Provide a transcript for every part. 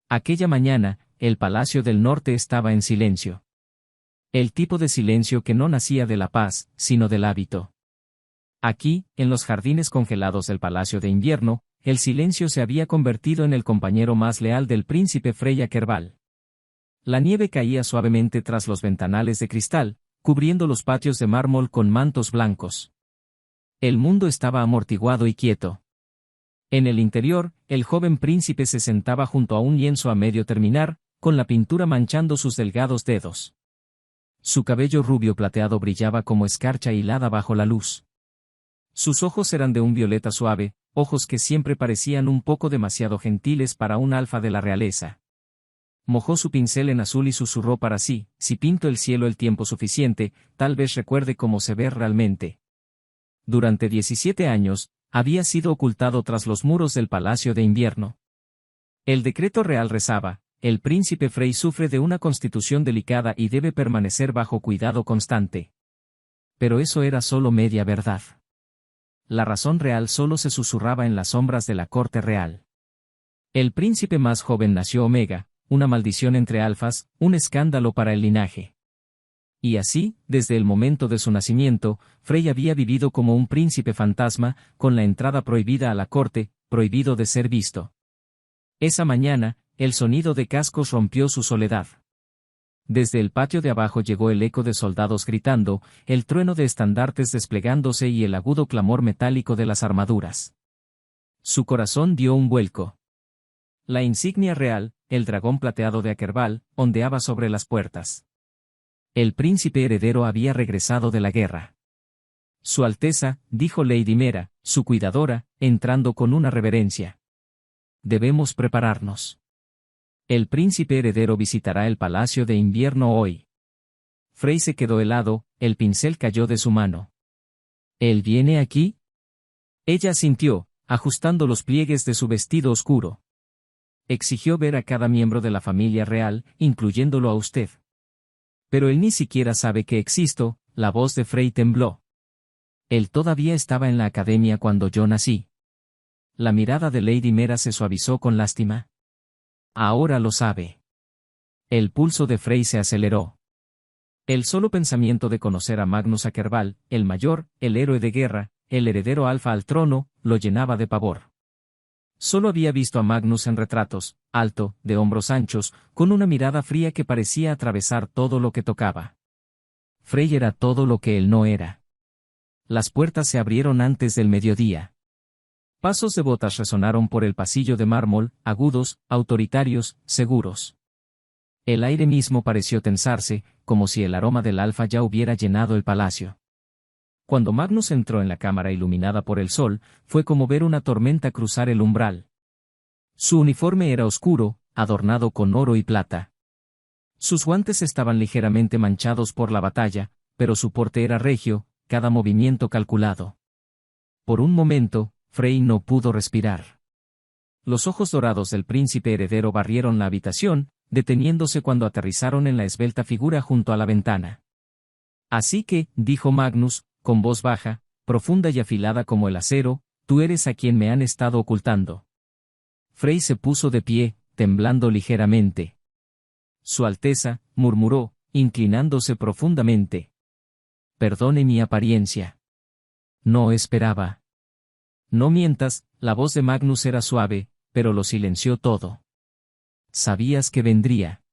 Aquella mañana, el Palacio del Norte estaba en silencio. El tipo de silencio que no nacía de la paz, sino del hábito. Aquí, en los jardines congelados del Palacio de Invierno, el silencio se había convertido en el compañero más leal del príncipe Frey Akerbal. La nieve caía suavemente tras los ventanales de cristal, cubriendo los patios de mármol con mantos blancos. El mundo estaba amortiguado y quieto. En el interior, el joven príncipe se sentaba junto a un lienzo a medio terminar, con la pintura manchando sus delgados dedos. Su cabello rubio plateado brillaba como escarcha hilada bajo la luz. Sus ojos eran de un violeta suave, ojos que siempre parecían un poco demasiado gentiles para un alfa de la realeza. Mojó su pincel en azul y susurró para sí: si pinto el cielo el tiempo suficiente, tal vez recuerde cómo se ve realmente. Durante 17 años, había sido ocultado tras los muros del Palacio de Invierno. El decreto real rezaba: el príncipe Frey sufre de una constitución delicada y debe permanecer bajo cuidado constante. Pero eso era solo media verdad. La razón real solo se susurraba en las sombras de la corte real. El príncipe más joven nació Omega, una maldición entre alfas, un escándalo para el linaje. Y así, desde el momento de su nacimiento, Frey había vivido como un príncipe fantasma, con la entrada prohibida a la corte, prohibido de ser visto. Esa mañana, el sonido de cascos rompió su soledad. Desde el patio de abajo llegó el eco de soldados gritando, el trueno de estandartes desplegándose y el agudo clamor metálico de las armaduras. Su corazón dio un vuelco. La insignia real, el dragón plateado de Akerbal, ondeaba sobre las puertas. El príncipe heredero había regresado de la guerra. Su Alteza, dijo Lady Mera, su cuidadora, entrando con una reverencia. Debemos prepararnos. El príncipe heredero visitará el Palacio de Invierno hoy. Frey se quedó helado, el pincel cayó de su mano. ¿Él viene aquí? Ella asintió, ajustando los pliegues de su vestido oscuro. Exigió ver a cada miembro de la familia real, incluyéndolo a usted. Pero él ni siquiera sabe que existo. La voz de Frey tembló. Él todavía estaba en la academia cuando yo nací. La mirada de Lady Mera se suavizó con lástima. Ahora lo sabe. El pulso de Frey se aceleró. El solo pensamiento de conocer a Magnus Akerbal, el mayor, el héroe de guerra, el heredero alfa al trono, lo llenaba de pavor. Solo había visto a Magnus en retratos, alto, de hombros anchos, con una mirada fría que parecía atravesar todo lo que tocaba. Frey era todo lo que él no era. Las puertas se abrieron antes del mediodía. Pasos de botas resonaron por el pasillo de mármol, agudos, autoritarios, seguros. El aire mismo pareció tensarse, como si el aroma del alfa ya hubiera llenado el palacio. Cuando Magnus entró en la cámara iluminada por el sol, fue como ver una tormenta cruzar el umbral. Su uniforme era oscuro, adornado con oro y plata. Sus guantes estaban ligeramente manchados por la batalla, pero su porte era regio, cada movimiento calculado. Por un momento, Frey no pudo respirar. Los ojos dorados del príncipe heredero barrieron la habitación, deteniéndose cuando aterrizaron en la esbelta figura junto a la ventana. Así que, dijo Magnus, con voz baja, profunda y afilada como el acero, tú eres a quien me han estado ocultando. Frey se puso de pie, temblando ligeramente. Su Alteza, murmuró, inclinándose profundamente. Perdone mi apariencia. No esperaba. No mientas, la voz de Magnus era suave, pero lo silenció todo. Sabías que vendría.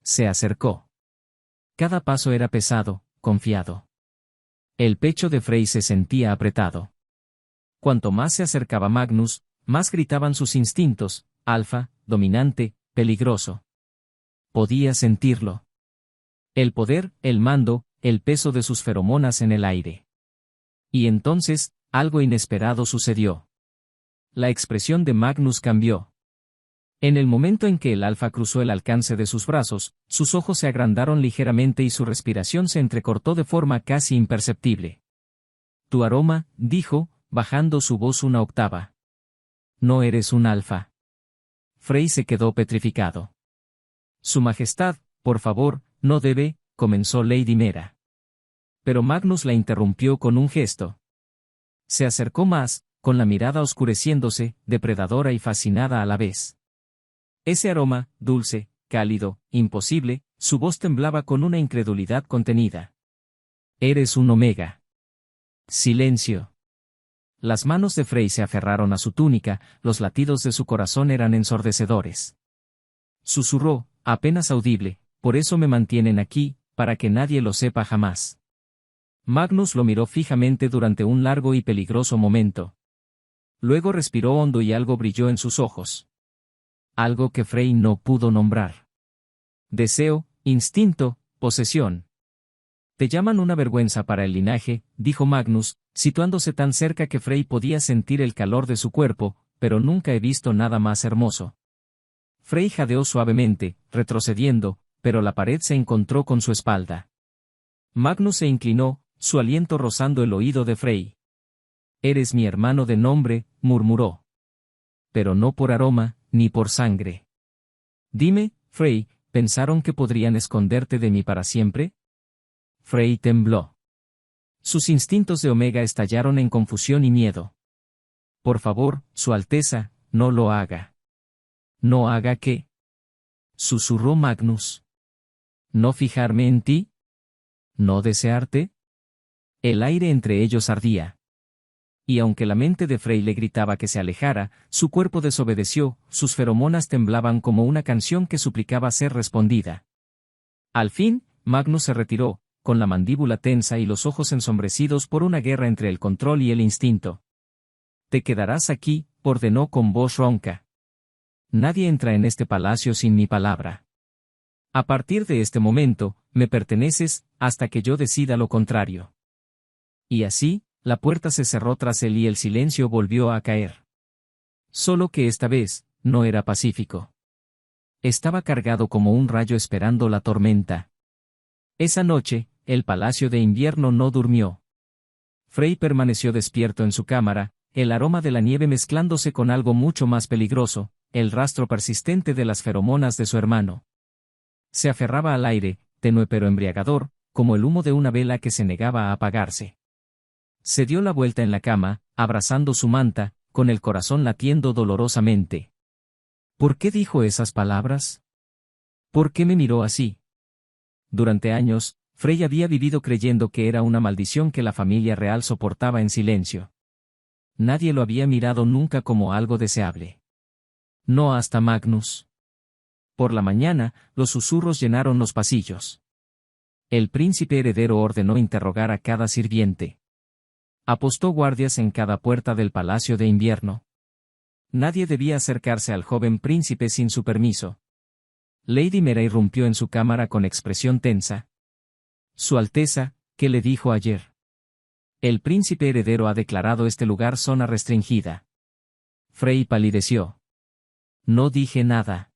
Se acercó. Cada paso era pesado, confiado. El pecho de Frey se sentía apretado. Cuanto más se acercaba Magnus, más gritaban sus instintos, alfa, dominante, peligroso. Podía sentirlo. El poder, el mando, el peso de sus feromonas en el aire. Y entonces, algo inesperado sucedió. La expresión de Magnus cambió. En el momento en que el alfa cruzó el alcance de sus brazos, sus ojos se agrandaron ligeramente y su respiración se entrecortó de forma casi imperceptible. Tu aroma, dijo, bajando su voz una octava. No eres un alfa. Frey se quedó petrificado. Su Majestad, por favor, no debe, comenzó Lady Mera. Pero Magnus la interrumpió con un gesto. Se acercó más, con la mirada oscureciéndose, depredadora y fascinada a la vez. Ese aroma, dulce, cálido, imposible, su voz temblaba con una incredulidad contenida. Eres un omega. Silencio. Las manos de Frey se aferraron a su túnica, los latidos de su corazón eran ensordecedores. Susurró, apenas audible, por eso me mantienen aquí, para que nadie lo sepa jamás. Magnus lo miró fijamente durante un largo y peligroso momento. Luego respiró hondo y algo brilló en sus ojos. Algo que Frey no pudo nombrar. Deseo, instinto, posesión. Te llaman una vergüenza para el linaje, dijo Magnus, situándose tan cerca que Frey podía sentir el calor de su cuerpo, pero nunca he visto nada más hermoso. Frey jadeó suavemente, retrocediendo, pero la pared se encontró con su espalda. Magnus se inclinó, su aliento rozando el oído de Frey. Eres mi hermano de nombre, murmuró. Pero no por aroma, ni por sangre. Dime, Frey, ¿pensaron que podrían esconderte de mí para siempre? Frey tembló. Sus instintos de Omega estallaron en confusión y miedo. Por favor, Su Alteza, no lo haga. ¿No haga qué? Susurró Magnus. ¿No fijarme en ti? ¿No desearte? El aire entre ellos ardía. Y aunque la mente de Frey le gritaba que se alejara, su cuerpo desobedeció, sus feromonas temblaban como una canción que suplicaba ser respondida. Al fin, Magnus se retiró, con la mandíbula tensa y los ojos ensombrecidos por una guerra entre el control y el instinto. Te quedarás aquí, ordenó con voz ronca. Nadie entra en este palacio sin mi palabra. A partir de este momento, me perteneces, hasta que yo decida lo contrario. Y así, la puerta se cerró tras él y el silencio volvió a caer. Solo que esta vez, no era pacífico. Estaba cargado como un rayo esperando la tormenta. Esa noche, el Palacio de Invierno no durmió. Frey permaneció despierto en su cámara, el aroma de la nieve mezclándose con algo mucho más peligroso, el rastro persistente de las feromonas de su hermano. Se aferraba al aire, tenue pero embriagador, como el humo de una vela que se negaba a apagarse. Se dio la vuelta en la cama, abrazando su manta, con el corazón latiendo dolorosamente. ¿Por qué dijo esas palabras? ¿Por qué me miró así? Durante años, Frey había vivido creyendo que era una maldición que la familia real soportaba en silencio. Nadie lo había mirado nunca como algo deseable. No hasta Magnus. Por la mañana, los susurros llenaron los pasillos. El príncipe heredero ordenó interrogar a cada sirviente. Apostó guardias en cada puerta del Palacio de Invierno. Nadie debía acercarse al joven príncipe sin su permiso. Lady Mera irrumpió en su cámara con expresión tensa. Su Alteza, ¿qué le dijo ayer? El príncipe heredero ha declarado este lugar zona restringida. Frey palideció. No dije nada.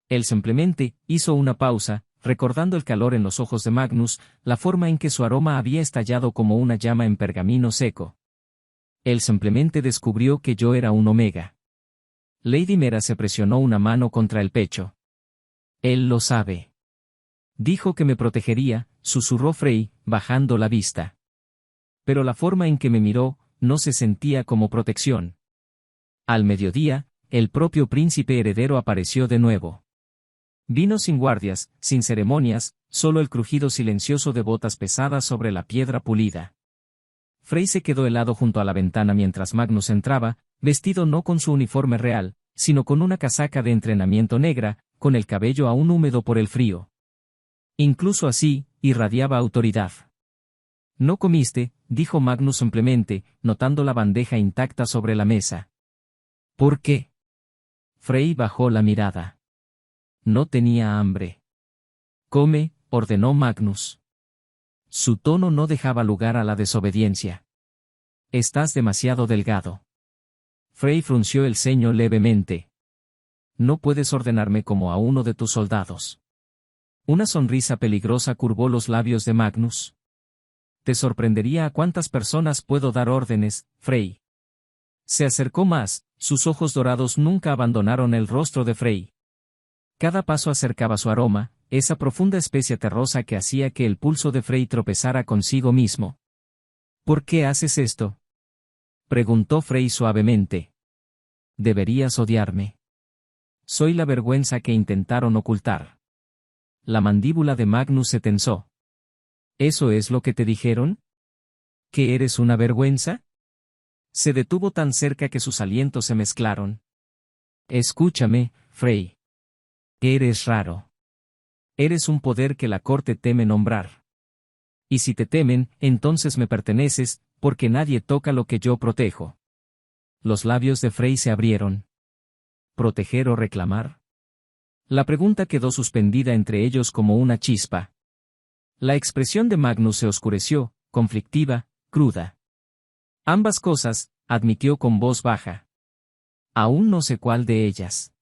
Él simplemente hizo una pausa, recordando el calor en los ojos de Magnus, la forma en que su aroma había estallado como una llama en pergamino seco. Él simplemente descubrió que yo era un omega. Lady Mera se presionó una mano contra el pecho. Él lo sabe. Dijo que me protegería, susurró Frey, bajando la vista. Pero la forma en que me miró, no se sentía como protección. Al mediodía, el propio príncipe heredero apareció de nuevo. Vino sin guardias, sin ceremonias, solo el crujido silencioso de botas pesadas sobre la piedra pulida. Frey se quedó helado junto a la ventana mientras Magnus entraba, vestido no con su uniforme real, sino con una casaca de entrenamiento negra, con el cabello aún húmedo por el frío. Incluso así, irradiaba autoridad. No comiste, dijo Magnus simplemente, notando la bandeja intacta sobre la mesa. ¿Por qué? Frey bajó la mirada. No tenía hambre. Come, ordenó Magnus. Su tono no dejaba lugar a la desobediencia. Estás demasiado delgado. Frey frunció el ceño levemente. No puedes ordenarme como a uno de tus soldados. Una sonrisa peligrosa curvó los labios de Magnus. Te sorprendería a cuántas personas puedo dar órdenes, Frey. Se acercó más, sus ojos dorados nunca abandonaron el rostro de Frey. Cada paso acercaba su aroma, esa profunda especia terrosa que hacía que el pulso de Frey tropezara consigo mismo. ¿Por qué haces esto? Preguntó Frey suavemente. Deberías odiarme. Soy la vergüenza que intentaron ocultar. La mandíbula de Magnus se tensó. ¿Eso es lo que te dijeron? ¿Que eres una vergüenza? Se detuvo tan cerca que sus alientos se mezclaron. Escúchame, Frey. Eres raro. Eres un poder que la corte teme nombrar. Y si te temen, entonces me perteneces, porque nadie toca lo que yo protejo. Los labios de Frey se abrieron. ¿Proteger o reclamar? La pregunta quedó suspendida entre ellos como una chispa. La expresión de Magnus se oscureció, conflictiva, cruda. Ambas cosas, admitió con voz baja. Aún no sé cuál de ellas.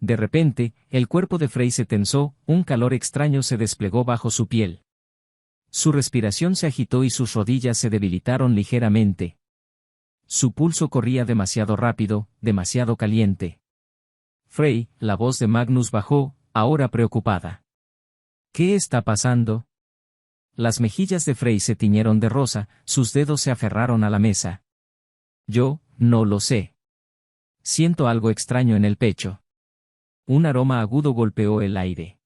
De repente, el cuerpo de Frey se tensó, un calor extraño se desplegó bajo su piel. Su respiración se agitó y sus rodillas se debilitaron ligeramente. Su pulso corría demasiado rápido, demasiado caliente. Frey, la voz de Magnus bajó, ahora preocupada. ¿Qué está pasando? Las mejillas de Frey se tiñeron de rosa, sus dedos se aferraron a la mesa. Yo, no lo sé. Siento algo extraño en el pecho. Un aroma agudo golpeó el aire.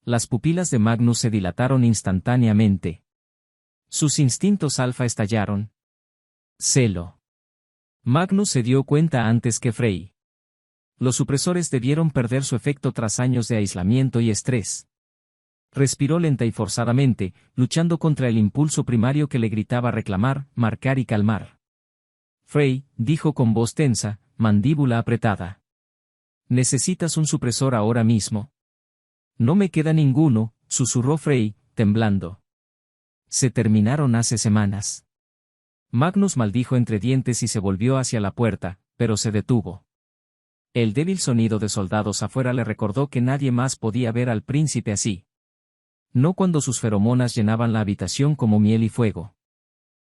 Las pupilas de Magnus se dilataron instantáneamente. Sus instintos alfa estallaron. Celo. Magnus se dio cuenta antes que Frey. Los supresores debieron perder su efecto tras años de aislamiento y estrés. Respiró lenta y forzadamente, luchando contra el impulso primario que le gritaba reclamar, marcar y calmar. Frey, dijo con voz tensa, mandíbula apretada. Necesitas un supresor ahora mismo. No me queda ninguno, susurró Frey, temblando. Se terminaron hace semanas. Magnus maldijo entre dientes y se volvió hacia la puerta, pero se detuvo. El débil sonido de soldados afuera le recordó que nadie más podía ver al príncipe así. No cuando sus feromonas llenaban la habitación como miel y fuego.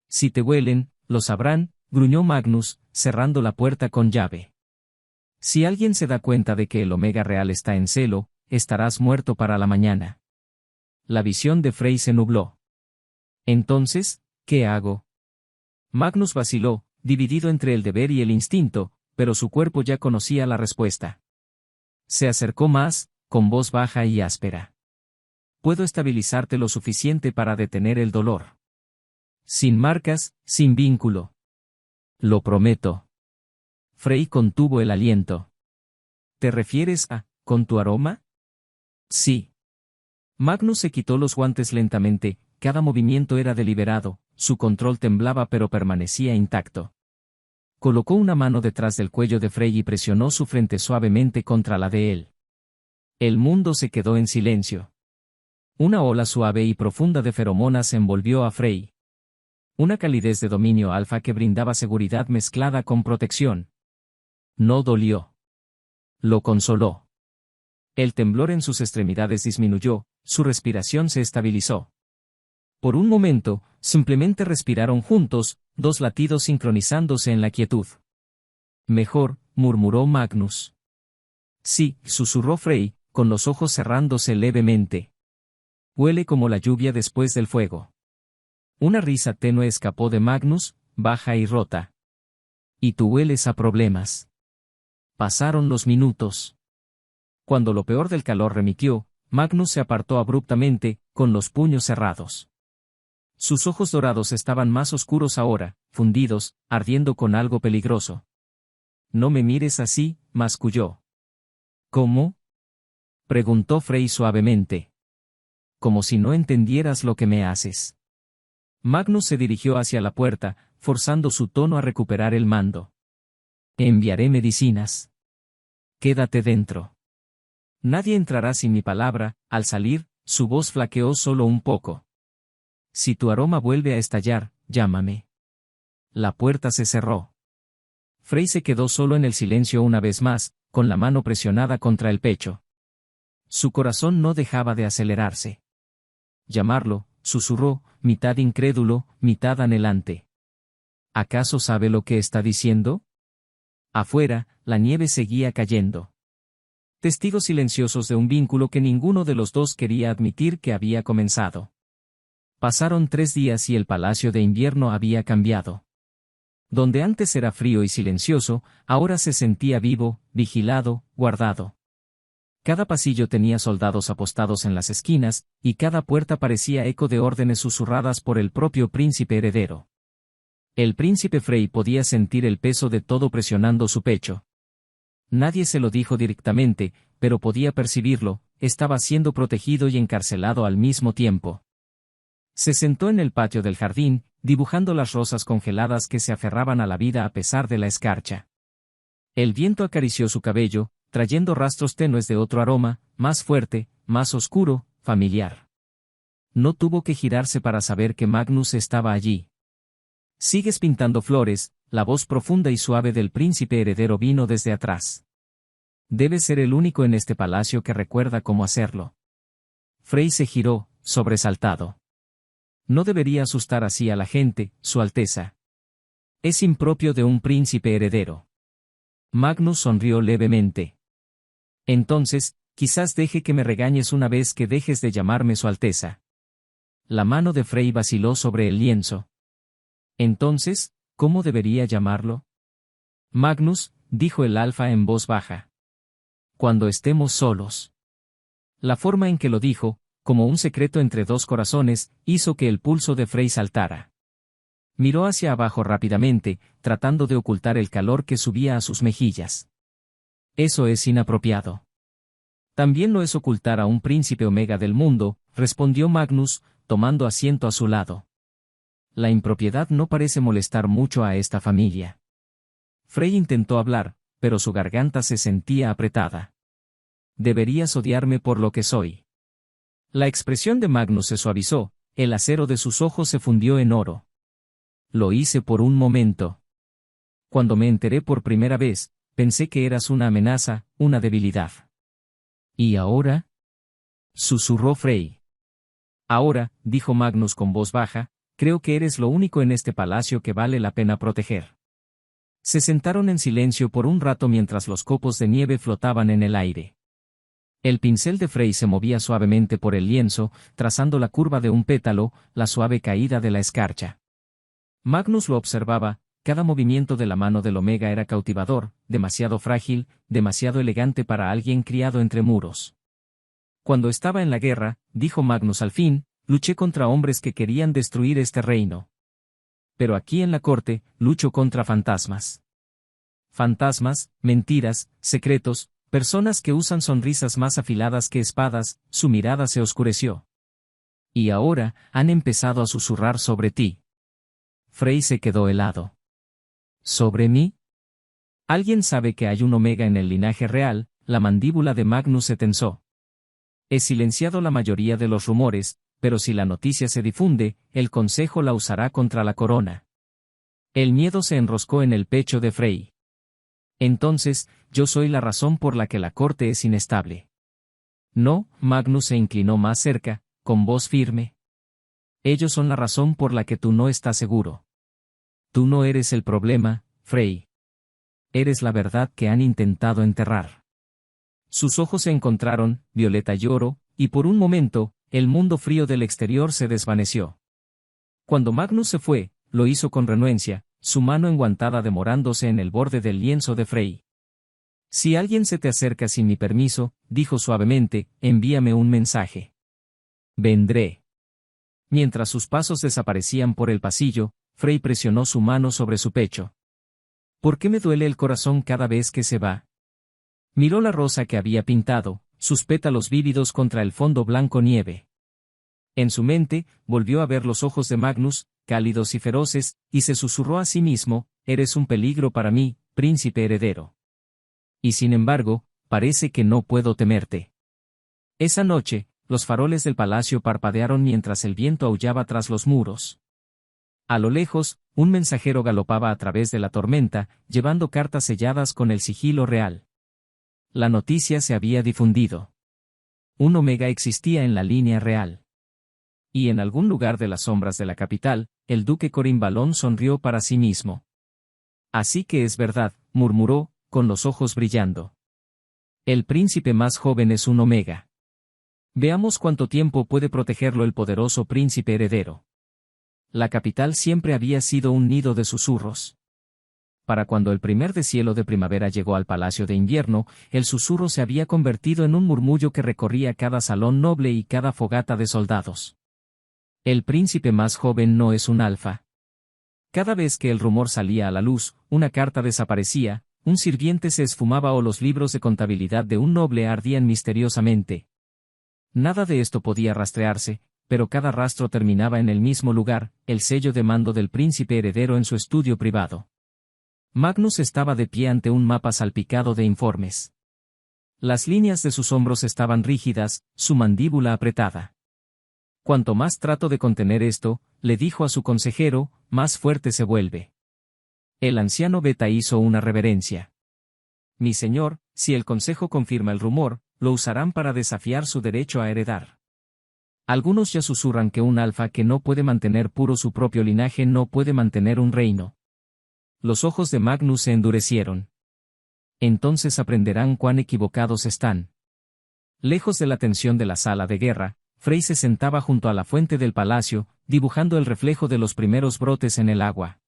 Si te huelen, lo sabrán, gruñó Magnus, cerrando la puerta con llave. Si alguien se da cuenta de que el Omega Real está en celo, estarás muerto para la mañana. La visión de Frey se nubló. Entonces, ¿qué hago? Magnus vaciló, dividido entre el deber y el instinto, pero su cuerpo ya conocía la respuesta. Se acercó más, con voz baja y áspera. Puedo estabilizarte lo suficiente para detener el dolor. Sin marcas, sin vínculo. Lo prometo. Frey contuvo el aliento. ¿Te refieres a, con tu aroma? Sí. Magnus se quitó los guantes lentamente, cada movimiento era deliberado, su control temblaba pero permanecía intacto. Colocó una mano detrás del cuello de Frey y presionó su frente suavemente contra la de él. El mundo se quedó en silencio. Una ola suave y profunda de feromonas envolvió a Frey. Una calidez de dominio alfa que brindaba seguridad mezclada con protección. No dolió. Lo consoló. El temblor en sus extremidades disminuyó, su respiración se estabilizó. Por un momento, simplemente respiraron juntos, dos latidos sincronizándose en la quietud. Mejor, murmuró Magnus. Sí, susurró Frey, con los ojos cerrándose levemente. Huele como la lluvia después del fuego. Una risa tenue escapó de Magnus, baja y rota. Y tú hueles a problemas. Pasaron los minutos. Cuando lo peor del calor remitió, Magnus se apartó abruptamente, con los puños cerrados. Sus ojos dorados estaban más oscuros ahora, fundidos, ardiendo con algo peligroso. No me mires así, masculló. ¿Cómo? Preguntó Frey suavemente. Como si no entendieras lo que me haces. Magnus se dirigió hacia la puerta, forzando su tono a recuperar el mando. Enviaré medicinas. Quédate dentro. Nadie entrará sin mi palabra. Al salir, su voz flaqueó solo un poco. Si tu aroma vuelve a estallar, llámame. La puerta se cerró. Frey se quedó solo en el silencio una vez más, con la mano presionada contra el pecho. Su corazón no dejaba de acelerarse. Llamarlo, susurró, mitad incrédulo, mitad anhelante. ¿Acaso sabe lo que está diciendo? Afuera, la nieve seguía cayendo. Testigos silenciosos de un vínculo que ninguno de los dos quería admitir que había comenzado. Pasaron 3 días y el palacio de invierno había cambiado. Donde antes era frío y silencioso, ahora se sentía vivo, vigilado, guardado. Cada pasillo tenía soldados apostados en las esquinas, y cada puerta parecía eco de órdenes susurradas por el propio príncipe heredero. El príncipe Frey podía sentir el peso de todo presionando su pecho. Nadie se lo dijo directamente, pero podía percibirlo, estaba siendo protegido y encarcelado al mismo tiempo. Se sentó en el patio del jardín, dibujando las rosas congeladas que se aferraban a la vida a pesar de la escarcha. El viento acarició su cabello, trayendo rastros tenues de otro aroma, más fuerte, más oscuro, familiar. No tuvo que girarse para saber que Magnus estaba allí. «Sigues pintando flores», la voz profunda y suave del príncipe heredero vino desde atrás. «Debes ser el único en este palacio que recuerda cómo hacerlo». Frey se giró, sobresaltado. No debería asustar así a la gente, Su Alteza. Es impropio de un príncipe heredero. Magnus sonrió levemente. Entonces, quizás deje que me regañes una vez que dejes de llamarme Su Alteza. La mano de Frey vaciló sobre el lienzo. Entonces, ¿cómo debería llamarlo? Magnus, dijo el alfa en voz baja. Cuando estemos solos. La forma en que lo dijo, como un secreto entre dos corazones, hizo que el pulso de Frey saltara. Miró hacia abajo rápidamente, tratando de ocultar el calor que subía a sus mejillas. Eso es inapropiado. También lo es ocultar a un príncipe omega del mundo, respondió Magnus, tomando asiento a su lado. La impropiedad no parece molestar mucho a esta familia. Frey intentó hablar, pero su garganta se sentía apretada. Deberías odiarme por lo que soy. La expresión de Magnus se suavizó, el acero de sus ojos se fundió en oro. Lo hice por un momento. Cuando me enteré por primera vez, pensé que eras una amenaza, una debilidad. ¿Y ahora? Susurró Frey. Ahora, dijo Magnus con voz baja, creo que eres lo único en este palacio que vale la pena proteger. Se sentaron en silencio por un rato mientras los copos de nieve flotaban en el aire. El pincel de Frey se movía suavemente por el lienzo, trazando la curva de un pétalo, la suave caída de la escarcha. Magnus lo observaba, cada movimiento de la mano del Omega era cautivador, demasiado frágil, demasiado elegante para alguien criado entre muros. Cuando estaba en la guerra, dijo Magnus al fin, luché contra hombres que querían destruir este reino. Pero aquí en la corte, lucho contra fantasmas. Fantasmas, mentiras, secretos, personas que usan sonrisas más afiladas que espadas, su mirada se oscureció. Y ahora, han empezado a susurrar sobre ti. Frey se quedó helado. ¿Sobre mí? ¿Alguien sabe que hay un Omega en el linaje real? La mandíbula de Magnus se tensó. He silenciado la mayoría de los rumores, pero si la noticia se difunde, el consejo la usará contra la corona. El miedo se enroscó en el pecho de Frey. Entonces, yo soy la razón por la que la corte es inestable. No, Magnus se inclinó más cerca, con voz firme. Ellos son la razón por la que tú no estás seguro. Tú no eres el problema, Frey. Eres la verdad que han intentado enterrar. Sus ojos se encontraron, violeta y oro, y por un momento, el mundo frío del exterior se desvaneció. Cuando Magnus se fue, lo hizo con renuencia, su mano enguantada demorándose en el borde del lienzo de Frey. Si alguien se te acerca sin mi permiso, dijo suavemente, envíame un mensaje. Vendré. Mientras sus pasos desaparecían por el pasillo, Frey presionó su mano sobre su pecho. ¿Por qué me duele el corazón cada vez que se va? Miró la rosa que había pintado, sus pétalos vívidos contra el fondo blanco nieve. En su mente, volvió a ver los ojos de Magnus, cálidos y feroces, y se susurró a sí mismo, eres un peligro para mí, príncipe heredero. Y sin embargo, parece que no puedo temerte. Esa noche, los faroles del palacio parpadearon mientras el viento aullaba tras los muros. A lo lejos, un mensajero galopaba a través de la tormenta, llevando cartas selladas con el sigilo real. La noticia se había difundido. Un Omega existía en la línea real. Y en algún lugar de las sombras de la capital, el duque Corimbalón sonrió para sí mismo. Así que es verdad, murmuró, con los ojos brillando. El príncipe más joven es un Omega. Veamos cuánto tiempo puede protegerlo el poderoso príncipe heredero. La capital siempre había sido un nido de susurros. Para cuando el primer deshielo de primavera llegó al palacio de invierno, el susurro se había convertido en un murmullo que recorría cada salón noble y cada fogata de soldados. El príncipe más joven no es un alfa. Cada vez que el rumor salía a la luz, una carta desaparecía, un sirviente se esfumaba o los libros de contabilidad de un noble ardían misteriosamente. Nada de esto podía rastrearse, pero cada rastro terminaba en el mismo lugar, el sello de mando del príncipe heredero en su estudio privado. Magnus estaba de pie ante un mapa salpicado de informes. Las líneas de sus hombros estaban rígidas, su mandíbula apretada. Cuanto más trato de contener esto, le dijo a su consejero, más fuerte se vuelve. El anciano Beta hizo una reverencia. Mi señor, si el consejo confirma el rumor, lo usarán para desafiar su derecho a heredar. Algunos ya susurran que un alfa que no puede mantener puro su propio linaje no puede mantener un reino. Los ojos de Magnus se endurecieron. Entonces aprenderán cuán equivocados están. Lejos de la tensión de la sala de guerra, Frey se sentaba junto a la fuente del palacio, dibujando el reflejo de los primeros brotes en el agua.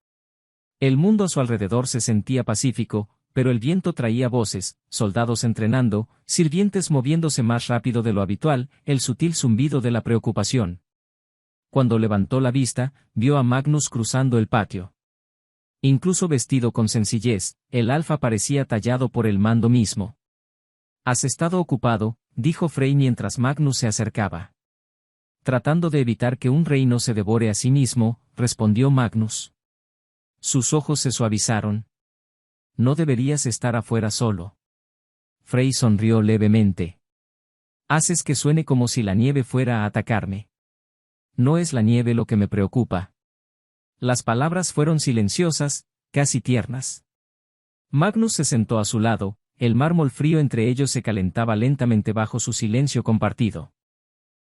El mundo a su alrededor se sentía pacífico, pero el viento traía voces, soldados entrenando, sirvientes moviéndose más rápido de lo habitual, el sutil zumbido de la preocupación. Cuando levantó la vista, vio a Magnus cruzando el patio. Incluso vestido con sencillez, el alfa parecía tallado por el mando mismo. «Has estado ocupado», dijo Frey mientras Magnus se acercaba. «Tratando de evitar que un reino se devore a sí mismo», respondió Magnus. Sus ojos se suavizaron. «No deberías estar afuera solo». Frey sonrió levemente. «Haces que suene como si la nieve fuera a atacarme». «No es la nieve lo que me preocupa». Las palabras fueron silenciosas, casi tiernas. Magnus se sentó a su lado, el mármol frío entre ellos se calentaba lentamente bajo su silencio compartido.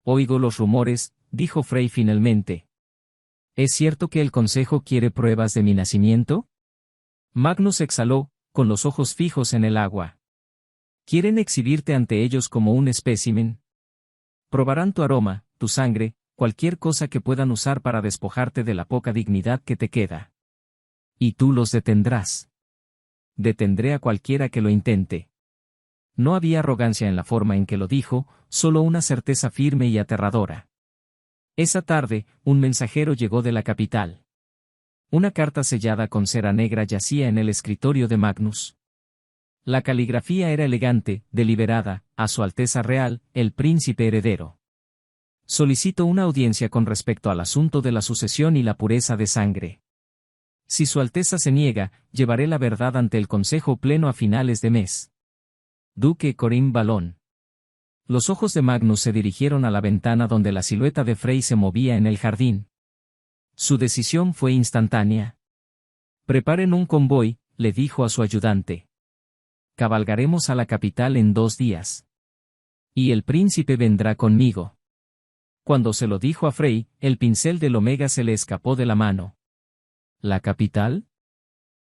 «Oigo los rumores», dijo Frey finalmente. «¿Es cierto que el consejo quiere pruebas de mi nacimiento?» Magnus exhaló, con los ojos fijos en el agua. «¿Quieren exhibirte ante ellos como un espécimen? Probarán tu aroma, tu sangre, cualquier cosa que puedan usar para despojarte de la poca dignidad que te queda. Y tú los detendrás. Detendré a cualquiera que lo intente». No había arrogancia en la forma en que lo dijo, solo una certeza firme y aterradora. Esa tarde, un mensajero llegó de la capital. Una carta sellada con cera negra yacía en el escritorio de Magnus. La caligrafía era elegante, deliberada, a Su Alteza Real, el príncipe heredero. Solicito una audiencia con respecto al asunto de la sucesión y la pureza de sangre. Si Su Alteza se niega, llevaré la verdad ante el Consejo Pleno a finales de mes. Duque Corim Balón. Los ojos de Magnus se dirigieron a la ventana donde la silueta de Frey se movía en el jardín. Su decisión fue instantánea. «Preparen un convoy», le dijo a su ayudante. «Cabalgaremos a la capital en 2 días. Y el príncipe vendrá conmigo». Cuando se lo dijo a Frey, el pincel del Omega se le escapó de la mano. «¿La capital?»,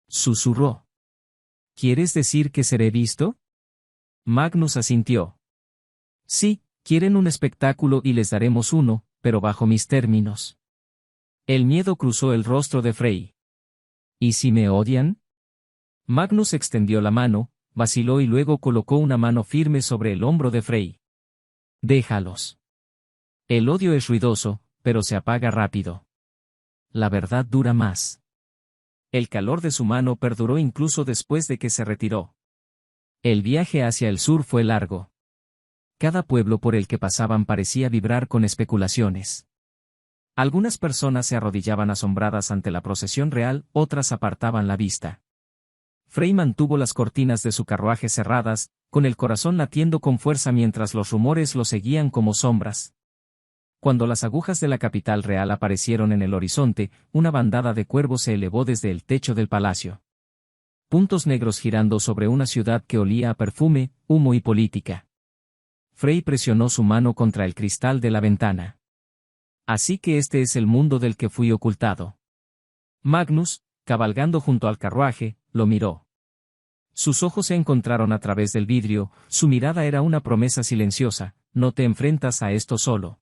susurró. «¿Quieres decir que seré visto?». Magnus asintió. «Sí, quieren un espectáculo y les daremos uno, pero bajo mis términos». El miedo cruzó el rostro de Frey. «¿Y si me odian?». Magnus extendió la mano, vaciló y luego colocó una mano firme sobre el hombro de Frey. «Déjalos. El odio es ruidoso, pero se apaga rápido. La verdad dura más». El calor de su mano perduró incluso después de que se retiró. El viaje hacia el sur fue largo. Cada pueblo por el que pasaban parecía vibrar con especulaciones. Algunas personas se arrodillaban asombradas ante la procesión real, otras apartaban la vista. Frey mantuvo las cortinas de su carruaje cerradas, con el corazón latiendo con fuerza mientras los rumores lo seguían como sombras. Cuando las agujas de la capital real aparecieron en el horizonte, una bandada de cuervos se elevó desde el techo del palacio. Puntos negros girando sobre una ciudad que olía a perfume, humo y política. Frey presionó su mano contra el cristal de la ventana. «Así que este es el mundo del que fui ocultado». Magnus, cabalgando junto al carruaje, lo miró. Sus ojos se encontraron a través del vidrio, su mirada era una promesa silenciosa: «No te enfrentas a esto solo».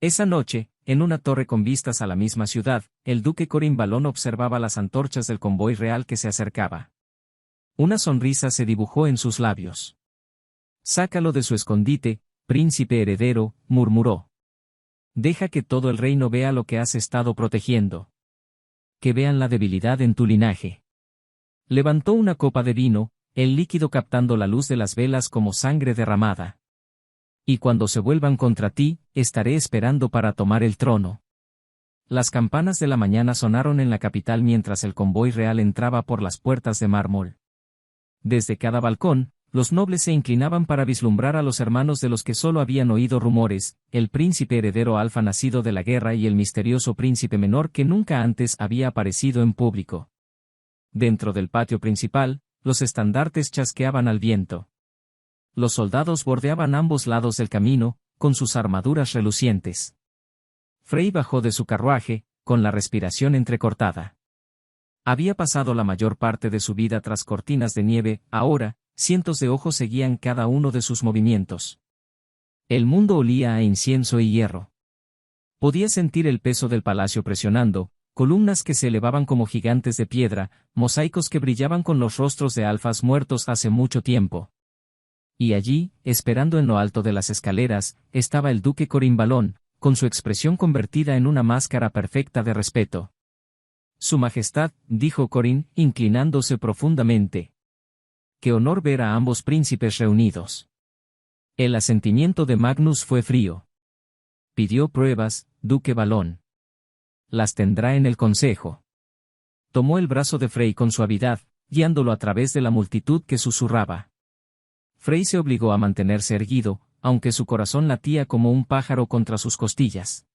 Esa noche, en una torre con vistas a la misma ciudad, el duque Corin Balón observaba las antorchas del convoy real que se acercaba. Una sonrisa se dibujó en sus labios. «Sácalo de su escondite, príncipe heredero», murmuró. «Deja que todo el reino vea lo que has estado protegiendo. Que vean la debilidad en tu linaje». Levantó una copa de vino, el líquido captando la luz de las velas como sangre derramada. «Y cuando se vuelvan contra ti, estaré esperando para tomar el trono». Las campanas de la mañana sonaron en la capital mientras el convoy real entraba por las puertas de mármol. Desde cada balcón, los nobles se inclinaban para vislumbrar a los hermanos de los que solo habían oído rumores, el príncipe heredero alfa nacido de la guerra y el misterioso príncipe menor que nunca antes había aparecido en público. Dentro del patio principal, los estandartes chasqueaban al viento. Los soldados bordeaban ambos lados del camino, con sus armaduras relucientes. Frey bajó de su carruaje, con la respiración entrecortada. Había pasado la mayor parte de su vida tras cortinas de nieve, ahora, cientos de ojos seguían cada uno de sus movimientos. El mundo olía a incienso y hierro. Podía sentir el peso del palacio presionando, columnas que se elevaban como gigantes de piedra, mosaicos que brillaban con los rostros de alfas muertos hace mucho tiempo. Y allí, esperando en lo alto de las escaleras, estaba el duque Corin Balón, con su expresión convertida en una máscara perfecta de respeto. «Su Majestad», dijo Corin, inclinándose profundamente. «Qué honor ver a ambos príncipes reunidos». El asentimiento de Magnus fue frío. «Pidió pruebas, duque Balón. Las tendrá en el consejo». Tomó el brazo de Frey con suavidad, guiándolo a través de la multitud que susurraba. Frey se obligó a mantenerse erguido, aunque su corazón latía como un pájaro contra sus costillas.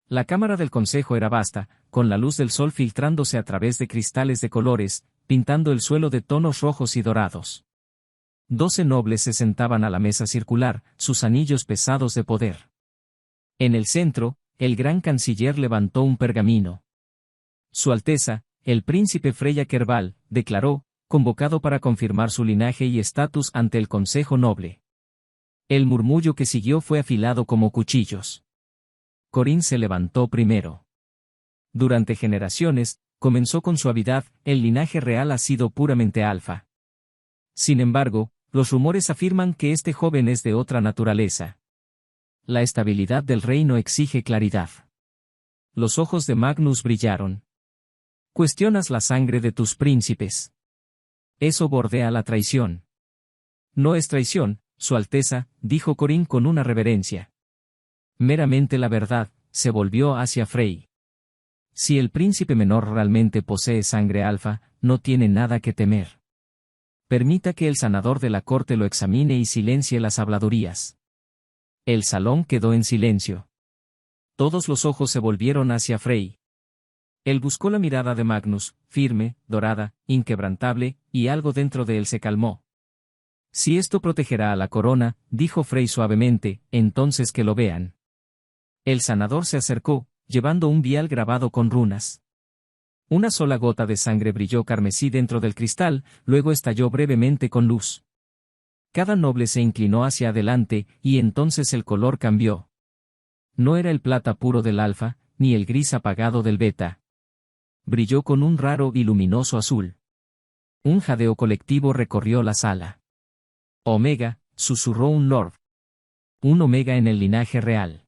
La cámara del consejo era vasta, con la luz del sol filtrándose a través de cristales de colores, pintando el suelo de tonos rojos y dorados. 12 nobles se sentaban a la mesa circular, sus anillos pesados de poder. En el centro, el gran canciller levantó un pergamino. Su Alteza, el príncipe Freya Kerbal, declaró, convocado para confirmar su linaje y estatus ante el Consejo Noble. El murmullo que siguió fue afilado como cuchillos. Corin se levantó primero. Durante generaciones, comenzó con suavidad, el linaje real ha sido puramente alfa. Sin embargo, los rumores afirman que este joven es de otra naturaleza. La estabilidad del reino exige claridad. Los ojos de Magnus brillaron. «Cuestionas la sangre de tus príncipes. Eso bordea la traición». «No es traición, Su Alteza», dijo Corin con una reverencia. «Meramente la verdad», se volvió hacia Frey. «Si el príncipe menor realmente posee sangre alfa, no tiene nada que temer. Permita que el sanador de la corte lo examine y silencie las habladurías». El salón quedó en silencio. Todos los ojos se volvieron hacia Frey. Él buscó la mirada de Magnus, firme, dorada, inquebrantable, y algo dentro de él se calmó. «Si esto protegerá a la corona», dijo Frey suavemente, «entonces que lo vean». El sanador se acercó, llevando un vial grabado con runas. Una sola gota de sangre brilló carmesí dentro del cristal, luego estalló brevemente con luz. Cada noble se inclinó hacia adelante, y entonces el color cambió. No era el plata puro del alfa, ni el gris apagado del beta. Brilló con un raro y luminoso azul. Un jadeo colectivo recorrió la sala. «Omega», susurró un lord. «Un omega en el linaje real».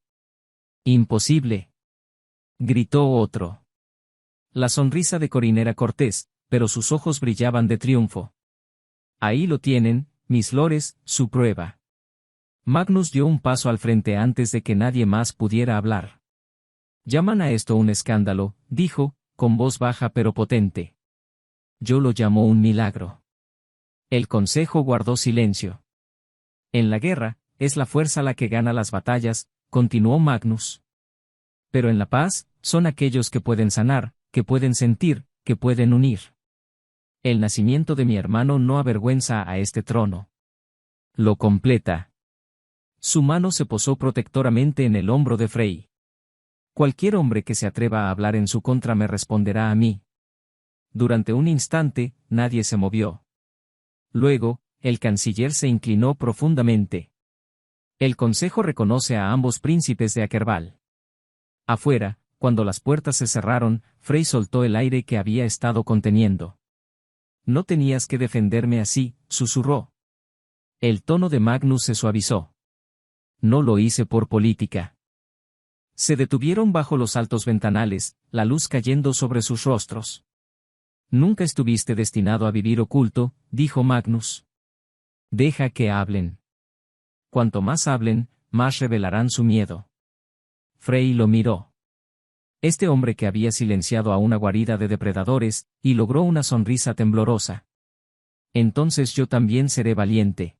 «Imposible», gritó otro. La sonrisa de Corin era cortés, pero sus ojos brillaban de triunfo. «Ahí lo tienen, mis lores, su prueba». Magnus dio un paso al frente antes de que nadie más pudiera hablar. «Llaman a esto un escándalo», dijo, con voz baja pero potente. «Yo lo llamo un milagro». El consejo guardó silencio. «En la guerra, es la fuerza la que gana las batallas», continuó Magnus. «Pero en la paz, son aquellos que pueden sanar, que pueden sentir, que pueden unir. El nacimiento de mi hermano no avergüenza a este trono. Lo completa». Su mano se posó protectoramente en el hombro de Frey. «Cualquier hombre que se atreva a hablar en su contra me responderá a mí». Durante un instante, nadie se movió. Luego, el canciller se inclinó profundamente. «El consejo reconoce a ambos príncipes de Akerbal. Afuera, cuando las puertas se cerraron, Frey soltó el aire que había estado conteniendo. No tenías que defenderme así, susurró. El tono de Magnus se suavizó. No lo hice por política. Se detuvieron bajo los altos ventanales, la luz cayendo sobre sus rostros. Nunca estuviste destinado a vivir oculto, dijo Magnus. Deja que hablen. Cuanto más hablen, más revelarán su miedo. Frey lo miró. Este hombre que había silenciado a una guarida de depredadores, y logró una sonrisa temblorosa. Entonces yo también seré valiente.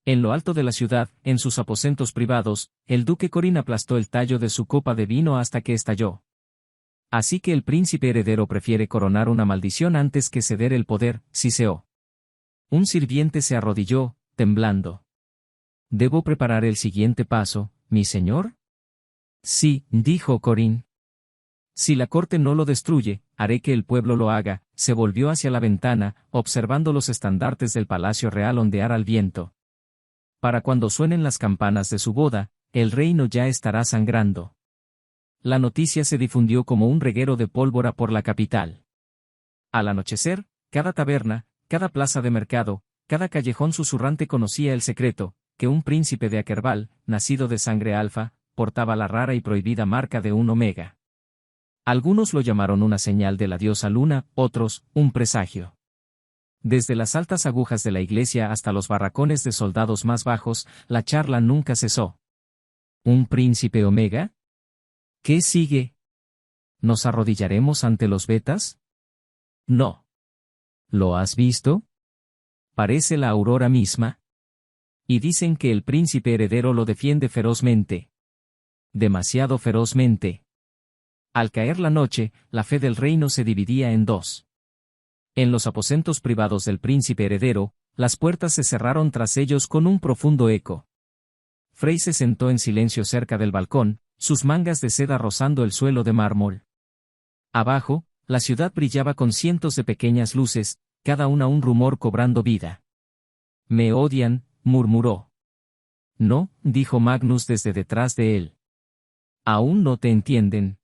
En lo alto de la ciudad, en sus aposentos privados, el duque Corin aplastó el tallo de su copa de vino hasta que estalló. Así que el príncipe heredero prefiere coronar una maldición antes que ceder el poder, siseó. Un sirviente se arrodilló, temblando. ¿Debo preparar el siguiente paso, mi señor? Sí, dijo Corin. Si la corte no lo destruye, haré que el pueblo lo haga. Se volvió hacia la ventana, observando los estandartes del palacio real ondear al viento. Para cuando suenen las campanas de su boda, el reino ya estará sangrando. La noticia se difundió como un reguero de pólvora por la capital. Al anochecer, cada taberna, cada plaza de mercado, cada callejón susurrante conocía el secreto, que un príncipe de Akerbal, nacido de sangre alfa, portaba la rara y prohibida marca de un omega. Algunos lo llamaron una señal de la diosa luna, otros, un presagio. Desde las altas agujas de la iglesia hasta los barracones de soldados más bajos, la charla nunca cesó. ¿Un príncipe omega? ¿Qué sigue? ¿Nos arrodillaremos ante los betas? No. ¿Lo has visto? Parece la aurora misma. Y dicen que el príncipe heredero lo defiende ferozmente. Demasiado ferozmente. Al caer la noche, la fe del reino se dividía en dos. En los aposentos privados del príncipe heredero, las puertas se cerraron tras ellos con un profundo eco. Frey se sentó en silencio cerca del balcón, sus mangas de seda rozando el suelo de mármol. Abajo, la ciudad brillaba con cientos de pequeñas luces, cada una un rumor cobrando vida. Me odian, murmuró. No, dijo Magnus desde detrás de él. Aún no te entienden.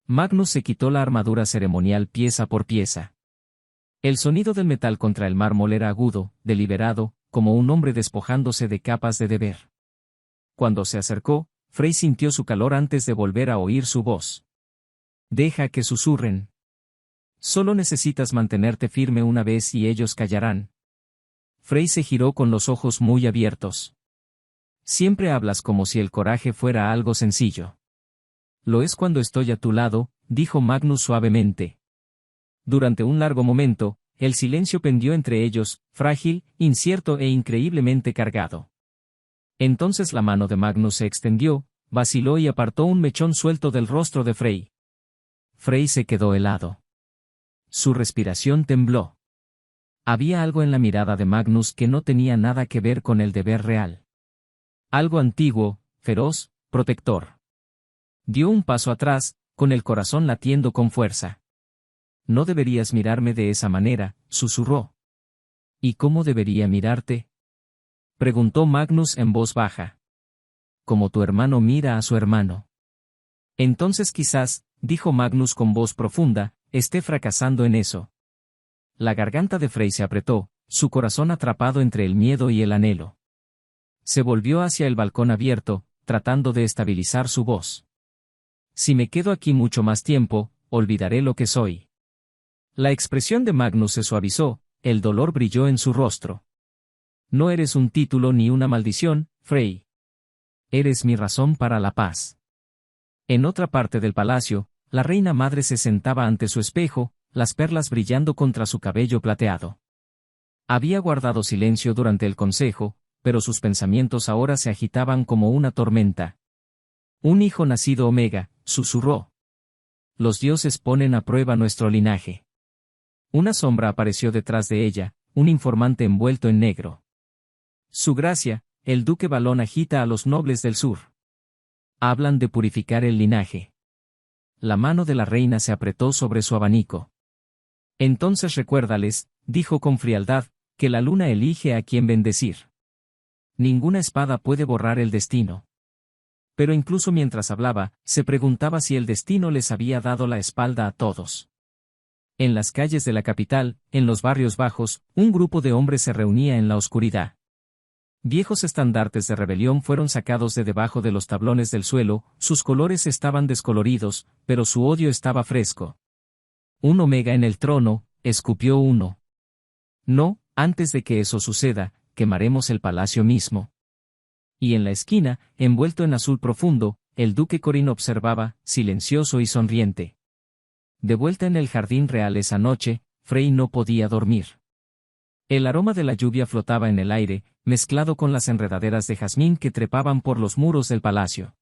Magnus se quitó la armadura ceremonial pieza por pieza. El sonido del metal contra el mármol era agudo, deliberado, como un hombre despojándose de capas de deber. Cuando se acercó, Frey sintió su calor antes de volver a oír su voz. Deja que susurren. Solo necesitas mantenerte firme una vez y ellos callarán. Frey se giró con los ojos muy abiertos. Siempre hablas como si el coraje fuera algo sencillo. Lo es cuando estoy a tu lado, dijo Magnus suavemente. Durante un largo momento, el silencio pendió entre ellos, frágil, incierto e increíblemente cargado. Entonces la mano de Magnus se extendió, vaciló y apartó un mechón suelto del rostro de Frey. Frey se quedó helado. Su respiración tembló. Había algo en la mirada de Magnus que no tenía nada que ver con el deber real. Algo antiguo, feroz, protector. Dio un paso atrás, con el corazón latiendo con fuerza. No deberías mirarme de esa manera, susurró. ¿Y cómo debería mirarte? Preguntó Magnus en voz baja. Como tu hermano mira a su hermano. Entonces quizás, dijo Magnus con voz profunda, esté fracasando en eso. La garganta de Frey se apretó, su corazón atrapado entre el miedo y el anhelo. Se volvió hacia el balcón abierto, tratando de estabilizar su voz. Si me quedo aquí mucho más tiempo, olvidaré lo que soy. La expresión de Magnus se suavizó, el dolor brilló en su rostro. No eres un título ni una maldición, Frey. Eres mi razón para la paz. En otra parte del palacio, la reina madre se sentaba ante su espejo, las perlas brillando contra su cabello plateado. Había guardado silencio durante el consejo, pero sus pensamientos ahora se agitaban como una tormenta. Un hijo nacido Omega, susurró. Los dioses ponen a prueba nuestro linaje. Una sombra apareció detrás de ella, un informante envuelto en negro. Su gracia, el duque Balón agita a los nobles del sur. Hablan de purificar el linaje. La mano de la reina se apretó sobre su abanico. Entonces recuérdales, dijo con frialdad, que la luna elige a quien bendecir. Ninguna espada puede borrar el destino. Pero incluso mientras hablaba, se preguntaba si el destino les había dado la espalda a todos. En las calles de la capital, en los barrios bajos, un grupo de hombres se reunía en la oscuridad. Viejos estandartes de rebelión fueron sacados de debajo de los tablones del suelo, sus colores estaban descoloridos, pero su odio estaba fresco. Un Omega en el trono, escupió uno. No, antes de que eso suceda, quemaremos el palacio mismo. Y en la esquina, envuelto en azul profundo, el duque Corin observaba, silencioso y sonriente. De vuelta en el jardín real esa noche, Frey no podía dormir. El aroma de la lluvia flotaba en el aire, mezclado con las enredaderas de jazmín que trepaban por los muros del palacio.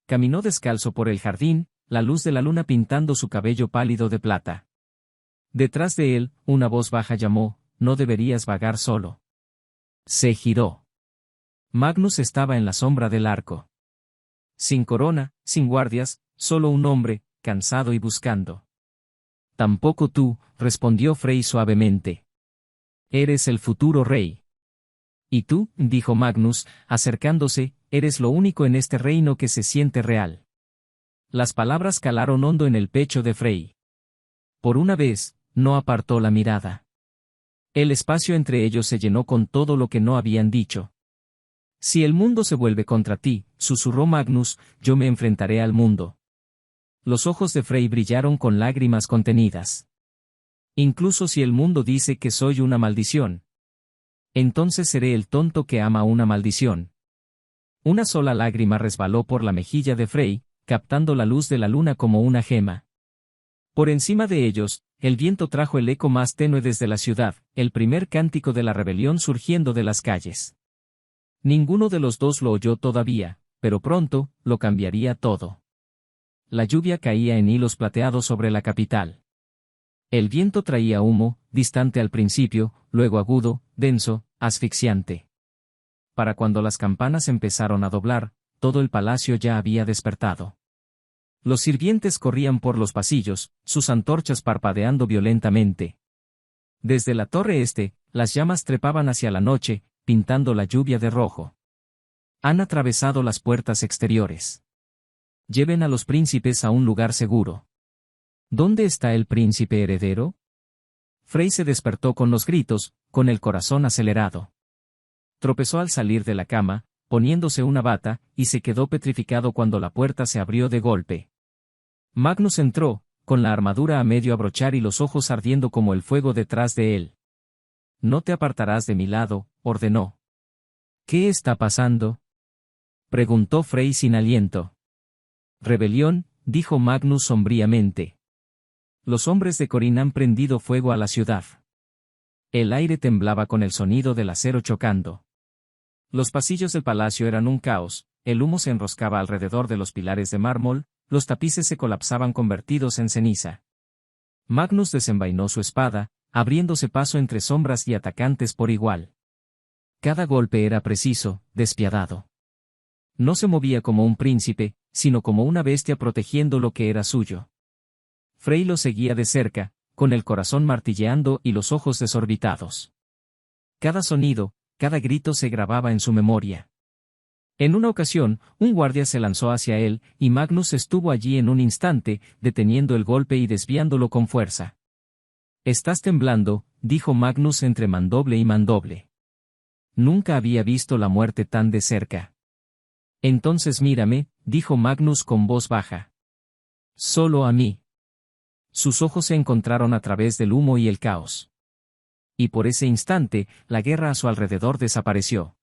Caminó descalzo por el jardín, la luz de la luna pintando su cabello pálido de plata. Detrás de él, una voz baja llamó, «No deberías vagar solo». Se giró. Magnus estaba en la sombra del arco. Sin corona, sin guardias, solo un hombre, cansado y buscando. «Tampoco tú», respondió Frey suavemente. «Eres el futuro rey». «Y tú», dijo Magnus, acercándose, «eres lo único en este reino que se siente real». Las palabras calaron hondo en el pecho de Frey. Por una vez, no apartó la mirada. El espacio entre ellos se llenó con todo lo que no habían dicho. «Si el mundo se vuelve contra ti», susurró Magnus, «yo me enfrentaré al mundo». Los ojos de Frey brillaron con lágrimas contenidas. «Incluso si el mundo dice que soy una maldición. Entonces seré el tonto que ama una maldición». Una sola lágrima resbaló por la mejilla de Frey, captando la luz de la luna como una gema. Por encima de ellos, el viento trajo el eco más tenue desde la ciudad, el primer cántico de la rebelión surgiendo de las calles. Ninguno de los dos lo oyó todavía, pero pronto, lo cambiaría todo. La lluvia caía en hilos plateados sobre la capital. El viento traía humo, distante al principio, luego agudo, denso, asfixiante. Para cuando las campanas empezaron a doblar, todo el palacio ya había despertado. Los sirvientes corrían por los pasillos, sus antorchas parpadeando violentamente. Desde la torre este, las llamas trepaban hacia la noche, pintando la lluvia de rojo. Han atravesado las puertas exteriores. Lleven a los príncipes a un lugar seguro. ¿Dónde está el príncipe heredero? Frey se despertó con los gritos, con el corazón acelerado. Tropezó al salir de la cama, poniéndose una bata, y se quedó petrificado cuando la puerta se abrió de golpe. Magnus entró, con la armadura a medio abrochar y los ojos ardiendo como el fuego detrás de él. «No te apartarás de mi lado», ordenó. «¿Qué está pasando?», preguntó Frey sin aliento. «Rebelión», dijo Magnus sombríamente. «Los hombres de Corin han prendido fuego a la ciudad». El aire temblaba con el sonido del acero chocando. Los pasillos del palacio eran un caos, el humo se enroscaba alrededor de los pilares de mármol, los tapices se colapsaban convertidos en ceniza. Magnus desenvainó su espada, abriéndose paso entre sombras y atacantes por igual. Cada golpe era preciso, despiadado. No se movía como un príncipe, sino como una bestia protegiendo lo que era suyo. Frey lo seguía de cerca, con el corazón martilleando y los ojos desorbitados. Cada sonido, cada grito se grababa en su memoria. En una ocasión, un guardia se lanzó hacia él, y Magnus estuvo allí en un instante, deteniendo el golpe y desviándolo con fuerza. «Estás temblando», dijo Magnus entre mandoble y mandoble. Nunca había visto la muerte tan de cerca. «Entonces mírame», dijo Magnus con voz baja. «Solo a mí». Sus ojos se encontraron a través del humo y el caos. Y por ese instante, la guerra a su alrededor desapareció.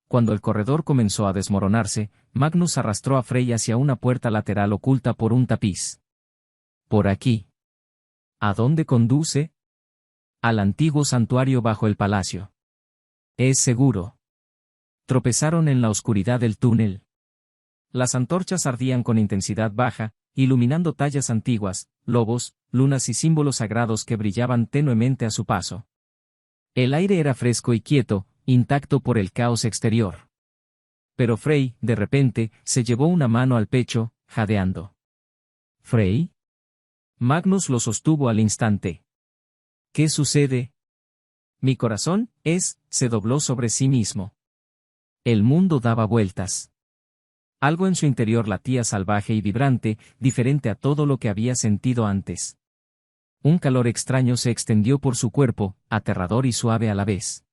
Cuando el corredor comenzó a desmoronarse, Magnus arrastró a Frey hacia una puerta lateral oculta por un tapiz. «Por aquí». «¿A dónde conduce?» «Al antiguo santuario bajo el palacio». «Es seguro». Tropezaron en la oscuridad del túnel. Las antorchas ardían con intensidad baja, iluminando tallas antiguas, lobos, lunas y símbolos sagrados que brillaban tenuemente a su paso. El aire era fresco y quieto, intacto por el caos exterior. Pero Frey, de repente, se llevó una mano al pecho, jadeando. «¿Frey?» Magnus lo sostuvo al instante. «¿Qué sucede?» «Mi corazón, se dobló sobre sí mismo. El mundo daba vueltas. Algo en su interior latía salvaje y vibrante, diferente a todo lo que había sentido antes. Un calor extraño se extendió por su cuerpo, aterrador y suave a la vez.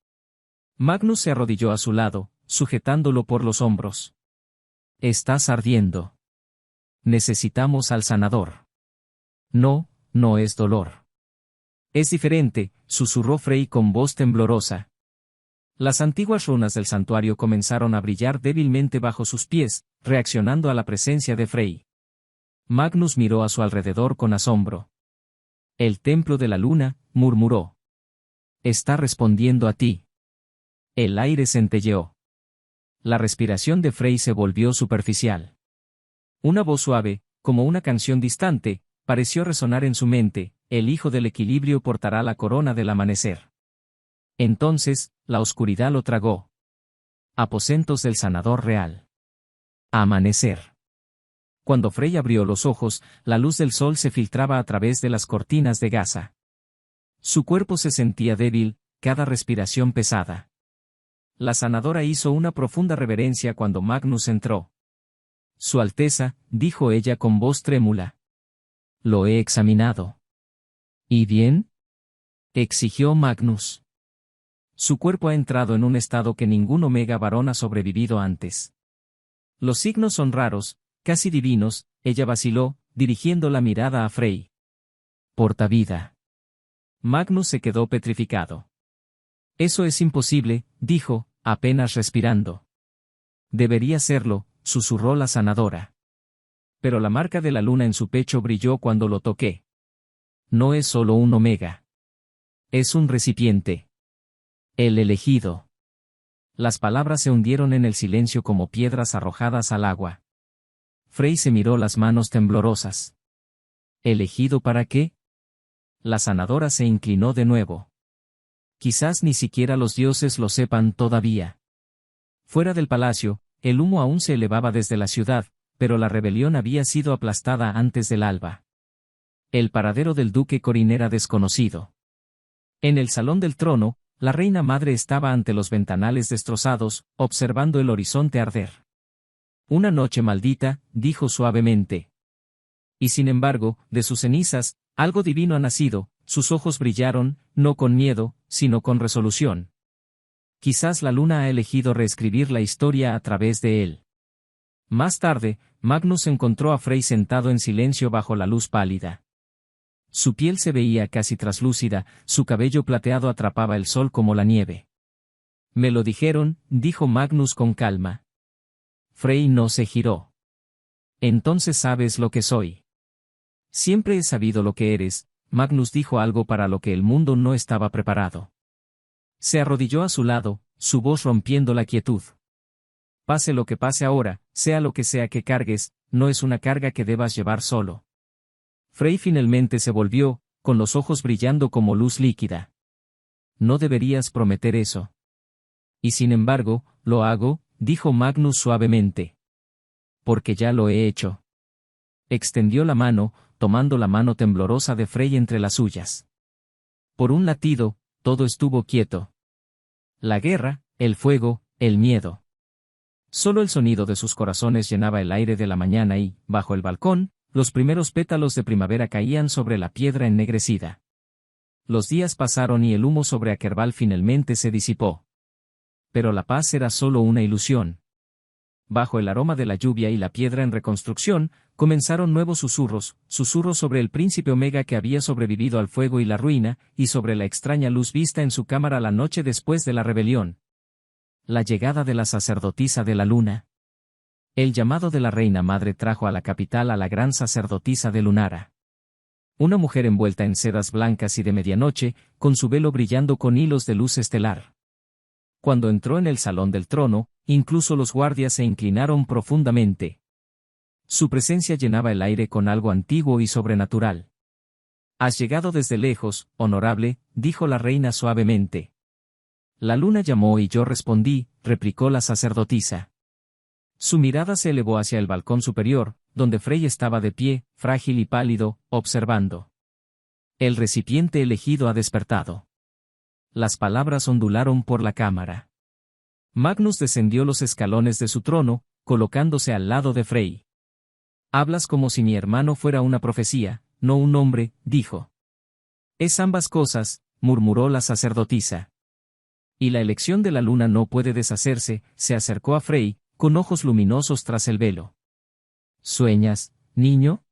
Magnus se arrodilló a su lado, sujetándolo por los hombros. «Estás ardiendo. Necesitamos al sanador». «No, no es dolor. Es diferente», susurró Frey con voz temblorosa. Las antiguas runas del santuario comenzaron a brillar débilmente bajo sus pies, reaccionando a la presencia de Frey. Magnus miró a su alrededor con asombro. «El templo de la luna», murmuró. «Está respondiendo a ti». El aire centelleó. La respiración de Frey se volvió superficial. Una voz suave, como una canción distante, pareció resonar en su mente: «El hijo del equilibrio portará la corona del amanecer». Entonces, la oscuridad lo tragó. Aposentos del sanador real. Amanecer. Cuando Frey abrió los ojos, la luz del sol se filtraba a través de las cortinas de gasa. Su cuerpo se sentía débil, cada respiración pesada. La sanadora hizo una profunda reverencia cuando Magnus entró. «Su Alteza», dijo ella con voz trémula. «Lo he examinado». «¿Y bien?», exigió Magnus. Su cuerpo ha entrado en un estado que ningún Omega varón ha sobrevivido antes. Los signos son raros, casi divinos. Ella vaciló, dirigiendo la mirada a Frey. «Portavida». Magnus se quedó petrificado. «Eso es imposible», dijo, apenas respirando. «Debería serlo», susurró la sanadora. «Pero la marca de la luna en su pecho brilló cuando lo toqué. No es solo un Omega. Es un recipiente. El elegido». Las palabras se hundieron en el silencio como piedras arrojadas al agua. Frey se miró las manos temblorosas. «¿Elegido para qué?». La sanadora se inclinó de nuevo. «Quizás ni siquiera los dioses lo sepan todavía». Fuera del palacio, el humo aún se elevaba desde la ciudad, pero la rebelión había sido aplastada antes del alba. El paradero del duque Corin era desconocido. En el salón del trono, la reina madre estaba ante los ventanales destrozados, observando el horizonte arder. «Una noche maldita», dijo suavemente. Y sin embargo, de sus cenizas, algo divino ha nacido. Sus ojos brillaron, no con miedo, sino con resolución. Quizás la luna ha elegido reescribir la historia a través de él. Más tarde, Magnus encontró a Frey sentado en silencio bajo la luz pálida. Su piel se veía casi traslúcida, su cabello plateado atrapaba el sol como la nieve. «Me lo dijeron», dijo Magnus con calma. Frey no se giró. «Entonces sabes lo que soy». «Siempre he sabido lo que eres», Magnus dijo algo para lo que el mundo no estaba preparado. Se arrodilló a su lado, su voz rompiendo la quietud. «Pase lo que pase ahora, sea lo que sea que cargues, no es una carga que debas llevar solo». Frey finalmente se volvió, con los ojos brillando como luz líquida. «No deberías prometer eso». «Y sin embargo, lo hago», dijo Magnus suavemente. «Porque ya lo he hecho». Extendió la mano, tomando la mano temblorosa de Frey entre las suyas. Por un latido, todo estuvo quieto. La guerra, el fuego, el miedo. Solo el sonido de sus corazones llenaba el aire de la mañana y, bajo el balcón, los primeros pétalos de primavera caían sobre la piedra ennegrecida. Los días pasaron y el humo sobre Akerbal finalmente se disipó. Pero la paz era solo una ilusión. Bajo el aroma de la lluvia y la piedra en reconstrucción, comenzaron nuevos susurros sobre el príncipe Omega que había sobrevivido al fuego y la ruina, y sobre la extraña luz vista en su cámara la noche después de la rebelión. La llegada de la sacerdotisa de la luna. El llamado de la reina madre trajo a la capital a la gran sacerdotisa de Lunara. Una mujer envuelta en sedas blancas y de medianoche, con su velo brillando con hilos de luz estelar. Cuando entró en el salón del trono, incluso los guardias se inclinaron profundamente. Su presencia llenaba el aire con algo antiguo y sobrenatural. «Has llegado desde lejos, honorable», dijo la reina suavemente. «La luna llamó y yo respondí», replicó la sacerdotisa. Su mirada se elevó hacia el balcón superior, donde Frey estaba de pie, frágil y pálido, observando. «El recipiente elegido ha despertado». Las palabras ondularon por la cámara. Magnus descendió los escalones de su trono, colocándose al lado de Frey. Hablas como si mi hermano fuera una profecía, no un hombre, dijo. Es ambas cosas, murmuró la sacerdotisa. Y la elección de la luna no puede deshacerse, se acercó a Frey, con ojos luminosos tras el velo. ¿Sueñas, niño?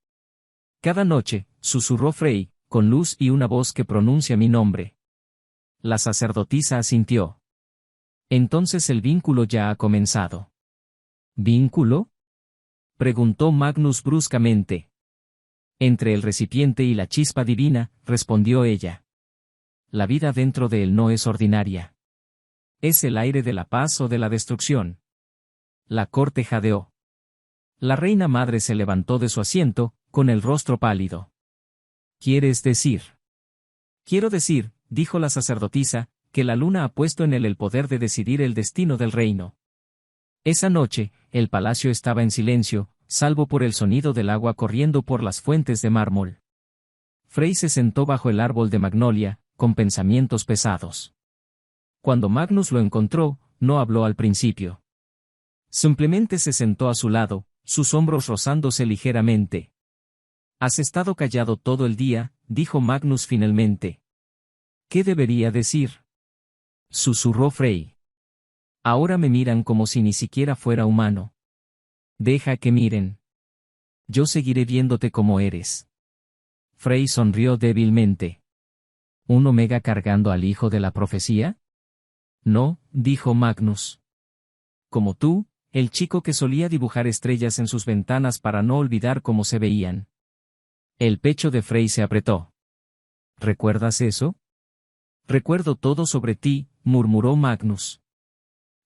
Cada noche, susurró Frey, con luz y una voz que pronuncia mi nombre. La sacerdotisa asintió. Entonces el vínculo ya ha comenzado. ¿Vínculo? Preguntó Magnus bruscamente. Entre el recipiente y la chispa divina, respondió ella. La vida dentro de él no es ordinaria. Es el aire de la paz o de la destrucción. La corte jadeó. La reina madre se levantó de su asiento, con el rostro pálido. ¿Quieres decir? Quiero decir, dijo la sacerdotisa, que la luna ha puesto en él el poder de decidir el destino del reino. Esa noche, el palacio estaba en silencio, salvo por el sonido del agua corriendo por las fuentes de mármol. Frey se sentó bajo el árbol de magnolia, con pensamientos pesados. Cuando Magnus lo encontró, no habló al principio. Simplemente se sentó a su lado, sus hombros rozándose ligeramente. «Has estado callado todo el día», dijo Magnus finalmente. «¿Qué debería decir?», susurró Frey. «Ahora me miran como si ni siquiera fuera humano. Deja que miren. Yo seguiré viéndote como eres». Frey sonrió débilmente. ¿Un omega cargando al hijo de la profecía? No, dijo Magnus. Como tú, el chico que solía dibujar estrellas en sus ventanas para no olvidar cómo se veían. El pecho de Frey se apretó. ¿Recuerdas eso? Recuerdo todo sobre ti, murmuró Magnus.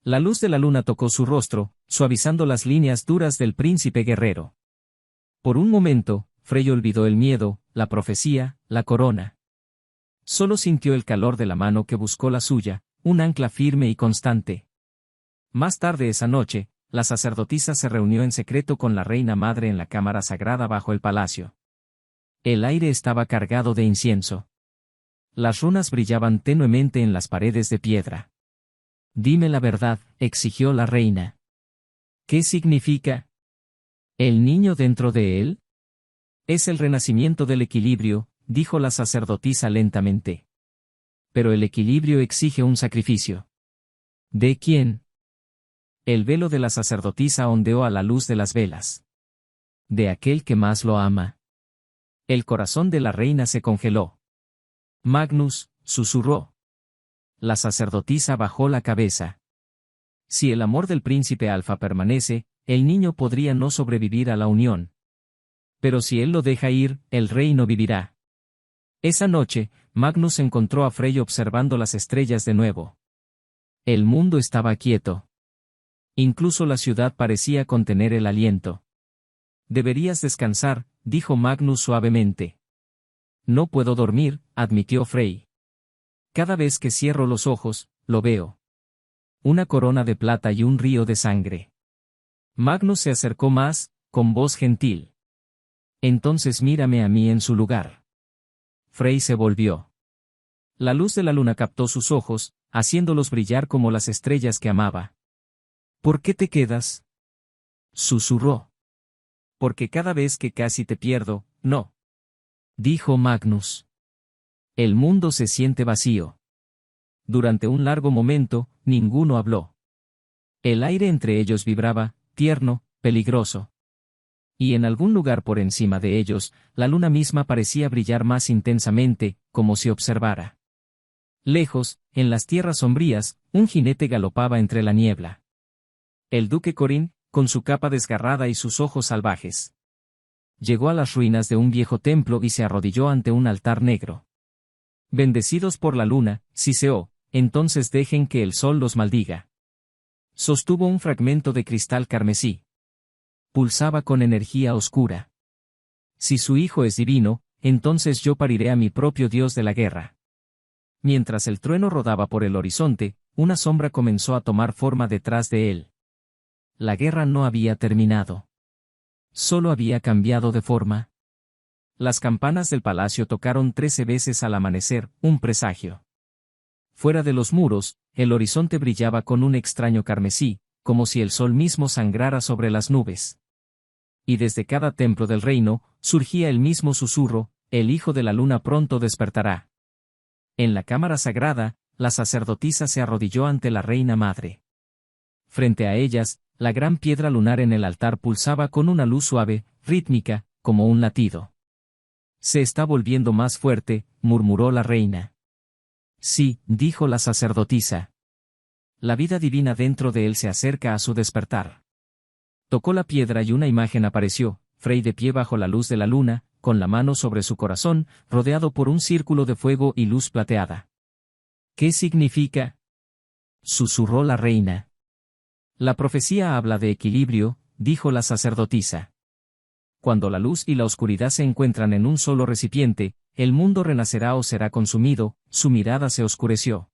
La luz de la luna tocó su rostro, suavizando las líneas duras del príncipe guerrero. Por un momento, Frey olvidó el miedo, la profecía, la corona. Solo sintió el calor de la mano que buscó la suya, un ancla firme y constante. Más tarde esa noche, la sacerdotisa se reunió en secreto con la reina madre en la cámara sagrada bajo el palacio. El aire estaba cargado de incienso. Las runas brillaban tenuemente en las paredes de piedra. Dime la verdad, exigió la reina. ¿Qué significa? ¿El niño dentro de él? Es el renacimiento del equilibrio, dijo la sacerdotisa lentamente. Pero el equilibrio exige un sacrificio. ¿De quién? El velo de la sacerdotisa ondeó a la luz de las velas. De aquel que más lo ama. El corazón de la reina se congeló. Magnus, susurró. La sacerdotisa bajó la cabeza. Si el amor del príncipe Alfa permanece, el niño podría no sobrevivir a la unión. Pero si él lo deja ir, el reino vivirá. Esa noche, Magnus encontró a Frey observando las estrellas de nuevo. El mundo estaba quieto. Incluso la ciudad parecía contener el aliento. Deberías descansar, dijo Magnus suavemente. No puedo dormir, admitió Frey. Cada vez que cierro los ojos, lo veo. Una corona de plata y un río de sangre. Magnus se acercó más, con voz gentil. Entonces mírame a mí en su lugar. Frey se volvió. La luz de la luna captó sus ojos, haciéndolos brillar como las estrellas que amaba. ¿Por qué te quedas? Susurró. Porque cada vez que casi te pierdo, no. Dijo Magnus. El mundo se siente vacío. Durante un largo momento, ninguno habló. El aire entre ellos vibraba, tierno, peligroso. Y en algún lugar por encima de ellos, la luna misma parecía brillar más intensamente, como si observara. Lejos, en las tierras sombrías, un jinete galopaba entre la niebla. El duque Corin, con su capa desgarrada y sus ojos salvajes. Llegó a las ruinas de un viejo templo y se arrodilló ante un altar negro. Bendecidos por la luna, siseó, entonces dejen que el sol los maldiga. Sostuvo un fragmento de cristal carmesí. Pulsaba con energía oscura. Si su hijo es divino, entonces yo pariré a mi propio dios de la guerra. Mientras el trueno rodaba por el horizonte, una sombra comenzó a tomar forma detrás de él. La guerra no había terminado. Solo había cambiado de forma. Las campanas del palacio tocaron 13 veces al amanecer, un presagio. Fuera de los muros, el horizonte brillaba con un extraño carmesí, como si el sol mismo sangrara sobre las nubes. Y desde cada templo del reino, surgía el mismo susurro: el hijo de la luna pronto despertará. En la cámara sagrada, la sacerdotisa se arrodilló ante la reina madre. Frente a ellas, la gran piedra lunar en el altar pulsaba con una luz suave, rítmica, como un latido. Se está volviendo más fuerte, murmuró la reina. Sí, dijo la sacerdotisa. La vida divina dentro de él se acerca a su despertar. Tocó la piedra y una imagen apareció, Frey de pie bajo la luz de la luna, con la mano sobre su corazón, rodeado por un círculo de fuego y luz plateada. ¿Qué significa?, susurró la reina. La profecía habla de equilibrio, dijo la sacerdotisa. Cuando la luz y la oscuridad se encuentran en un solo recipiente, el mundo renacerá o será consumido. Su mirada se oscureció.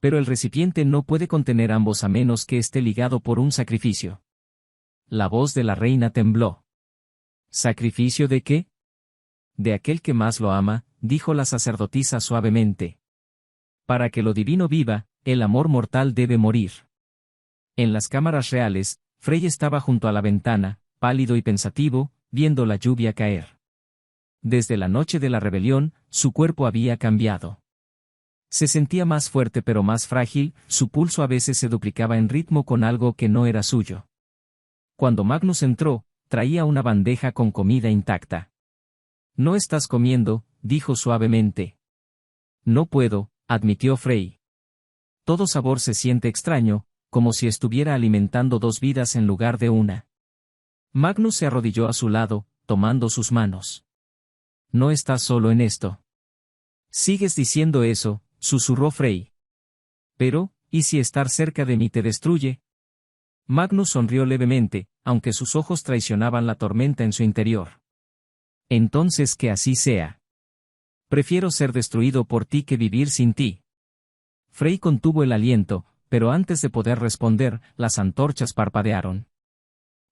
Pero el recipiente no puede contener ambos a menos que esté ligado por un sacrificio. La voz de la reina tembló. ¿Sacrificio de qué? De aquel que más lo ama, dijo la sacerdotisa suavemente. Para que lo divino viva, el amor mortal debe morir. En las cámaras reales, Frey estaba junto a la ventana, pálido y pensativo, viendo la lluvia caer. Desde la noche de la rebelión, su cuerpo había cambiado. Se sentía más fuerte pero más frágil, su pulso a veces se duplicaba en ritmo con algo que no era suyo. Cuando Magnus entró, traía una bandeja con comida intacta. «No estás comiendo», dijo suavemente. «No puedo», admitió Frey. Todo sabor se siente extraño, como si estuviera alimentando dos vidas en lugar de una. Magnus se arrodilló a su lado, tomando sus manos. «No estás solo en esto». «Sigues diciendo eso», susurró Frey. «Pero, ¿y si estar cerca de mí te destruye?». Magnus sonrió levemente, aunque sus ojos traicionaban la tormenta en su interior. «Entonces que así sea. Prefiero ser destruido por ti que vivir sin ti». Frey contuvo el aliento, pero antes de poder responder, las antorchas parpadearon.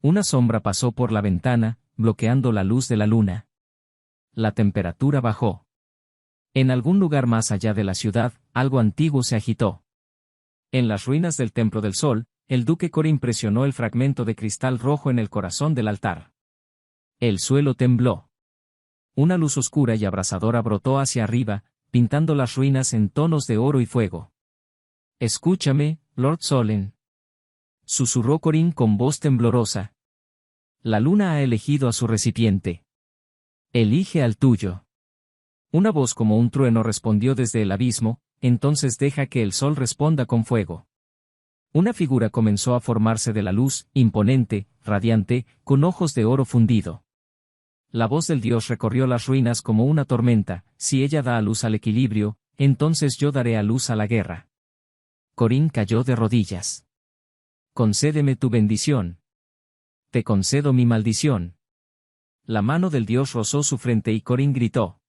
Una sombra pasó por la ventana, bloqueando la luz de la luna. La temperatura bajó. En algún lugar más allá de la ciudad, algo antiguo se agitó. En las ruinas del Templo del Sol, el duque Corin presionó el fragmento de cristal rojo en el corazón del altar. El suelo tembló. Una luz oscura y abrasadora brotó hacia arriba, pintando las ruinas en tonos de oro y fuego. «Escúchame, Lord Solen», susurró Corin con voz temblorosa. «La luna ha elegido a su recipiente. Elige al tuyo». Una voz como un trueno respondió desde el abismo: «Entonces deja que el sol responda con fuego». Una figura comenzó a formarse de la luz, imponente, radiante, con ojos de oro fundido. La voz del dios recorrió las ruinas como una tormenta: «Si ella da a luz al equilibrio, entonces yo daré a luz a la guerra». Corin cayó de rodillas. «Concédeme tu bendición». «Te concedo mi maldición». La mano del dios rozó su frente y Corin gritó.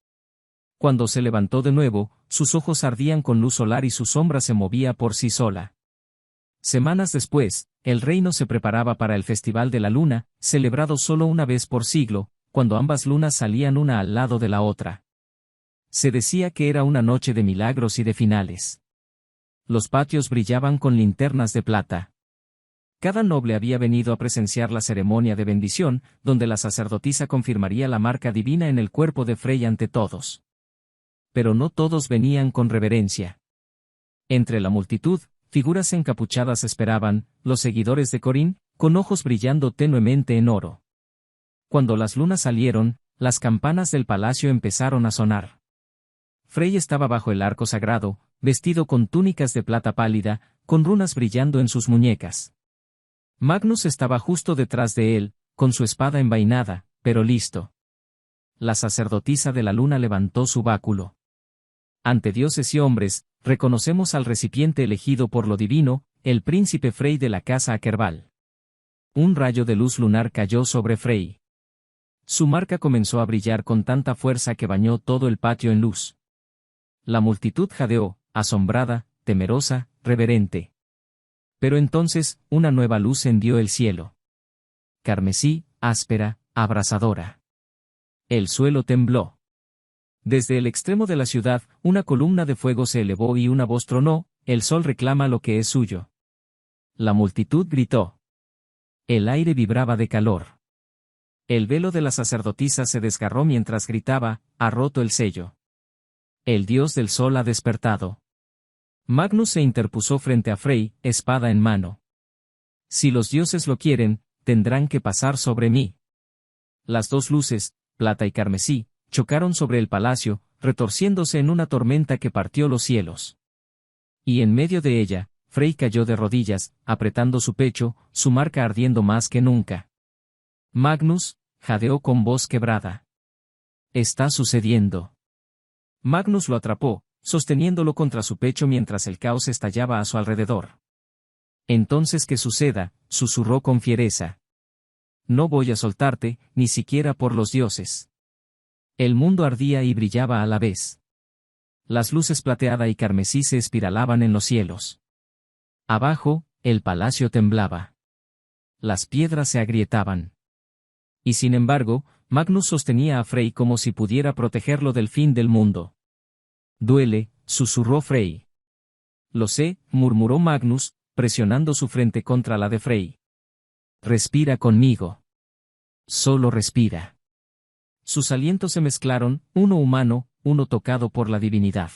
Cuando se levantó de nuevo, sus ojos ardían con luz solar y su sombra se movía por sí sola. Semanas después, el reino se preparaba para el Festival de la Luna, celebrado solo una vez por siglo, cuando ambas lunas salían una al lado de la otra. Se decía que era una noche de milagros y de finales. Los patios brillaban con linternas de plata. Cada noble había venido a presenciar la ceremonia de bendición, donde la sacerdotisa confirmaría la marca divina en el cuerpo de Frey ante todos. Pero no todos venían con reverencia. Entre la multitud, figuras encapuchadas esperaban, los seguidores de Corin, con ojos brillando tenuemente en oro. Cuando las lunas salieron, las campanas del palacio empezaron a sonar. Frey estaba bajo el arco sagrado, vestido con túnicas de plata pálida, con runas brillando en sus muñecas. Magnus estaba justo detrás de él, con su espada envainada, pero listo. La sacerdotisa de la luna levantó su báculo. «Ante dioses y hombres, reconocemos al recipiente elegido por lo divino, el príncipe Frey de la casa Akerbal». Un rayo de luz lunar cayó sobre Frey. Su marca comenzó a brillar con tanta fuerza que bañó todo el patio en luz. La multitud jadeó, asombrada, temerosa, reverente. Pero entonces, una nueva luz hendió el cielo. Carmesí, áspera, abrasadora. El suelo tembló. Desde el extremo de la ciudad, una columna de fuego se elevó y una voz tronó: «El sol reclama lo que es suyo». La multitud gritó. El aire vibraba de calor. El velo de la sacerdotisa se desgarró mientras gritaba, ha roto el sello. El dios del sol ha despertado. Magnus se interpuso frente a Frey, espada en mano. Si los dioses lo quieren, tendrán que pasar sobre mí. Las dos luces, plata y carmesí, chocaron sobre el palacio, retorciéndose en una tormenta que partió los cielos. Y en medio de ella, Frey cayó de rodillas, apretando su pecho, su marca ardiendo más que nunca. Magnus, jadeó con voz quebrada. Está sucediendo. Magnus lo atrapó, sosteniéndolo contra su pecho mientras el caos estallaba a su alrededor. Entonces que suceda, susurró con fiereza. No voy a soltarte, ni siquiera por los dioses. El mundo ardía y brillaba a la vez. Las luces plateada y carmesí se espiralaban en los cielos. Abajo, el palacio temblaba. Las piedras se agrietaban. Y sin embargo, Magnus sostenía a Frey como si pudiera protegerlo del fin del mundo. Duele, susurró Frey. Lo sé, murmuró Magnus, presionando su frente contra la de Frey. Respira conmigo. Solo respira. Sus alientos se mezclaron, uno humano, uno tocado por la divinidad.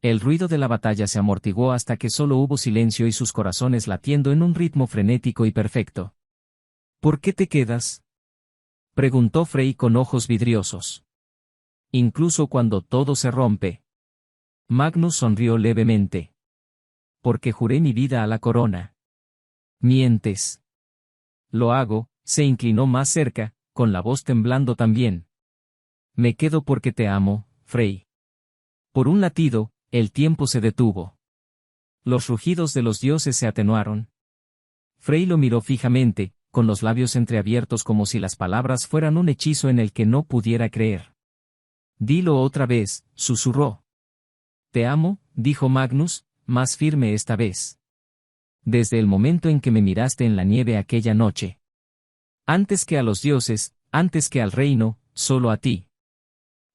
El ruido de la batalla se amortiguó hasta que solo hubo silencio y sus corazones latiendo en un ritmo frenético y perfecto. ¿Por qué te quedas?, preguntó Frey con ojos vidriosos. Incluso cuando todo se rompe. Magnus sonrió levemente. Porque juré mi vida a la corona. Mientes. Lo hago, se inclinó más cerca, con la voz temblando también. Me quedo porque te amo, Frey. Por un latido, el tiempo se detuvo. Los rugidos de los dioses se atenuaron. Frey lo miró fijamente, con los labios entreabiertos como si las palabras fueran un hechizo en el que no pudiera creer. Dilo otra vez, susurró. Te amo, dijo Magnus, más firme esta vez. Desde el momento en que me miraste en la nieve aquella noche. Antes que a los dioses, antes que al reino, solo a ti.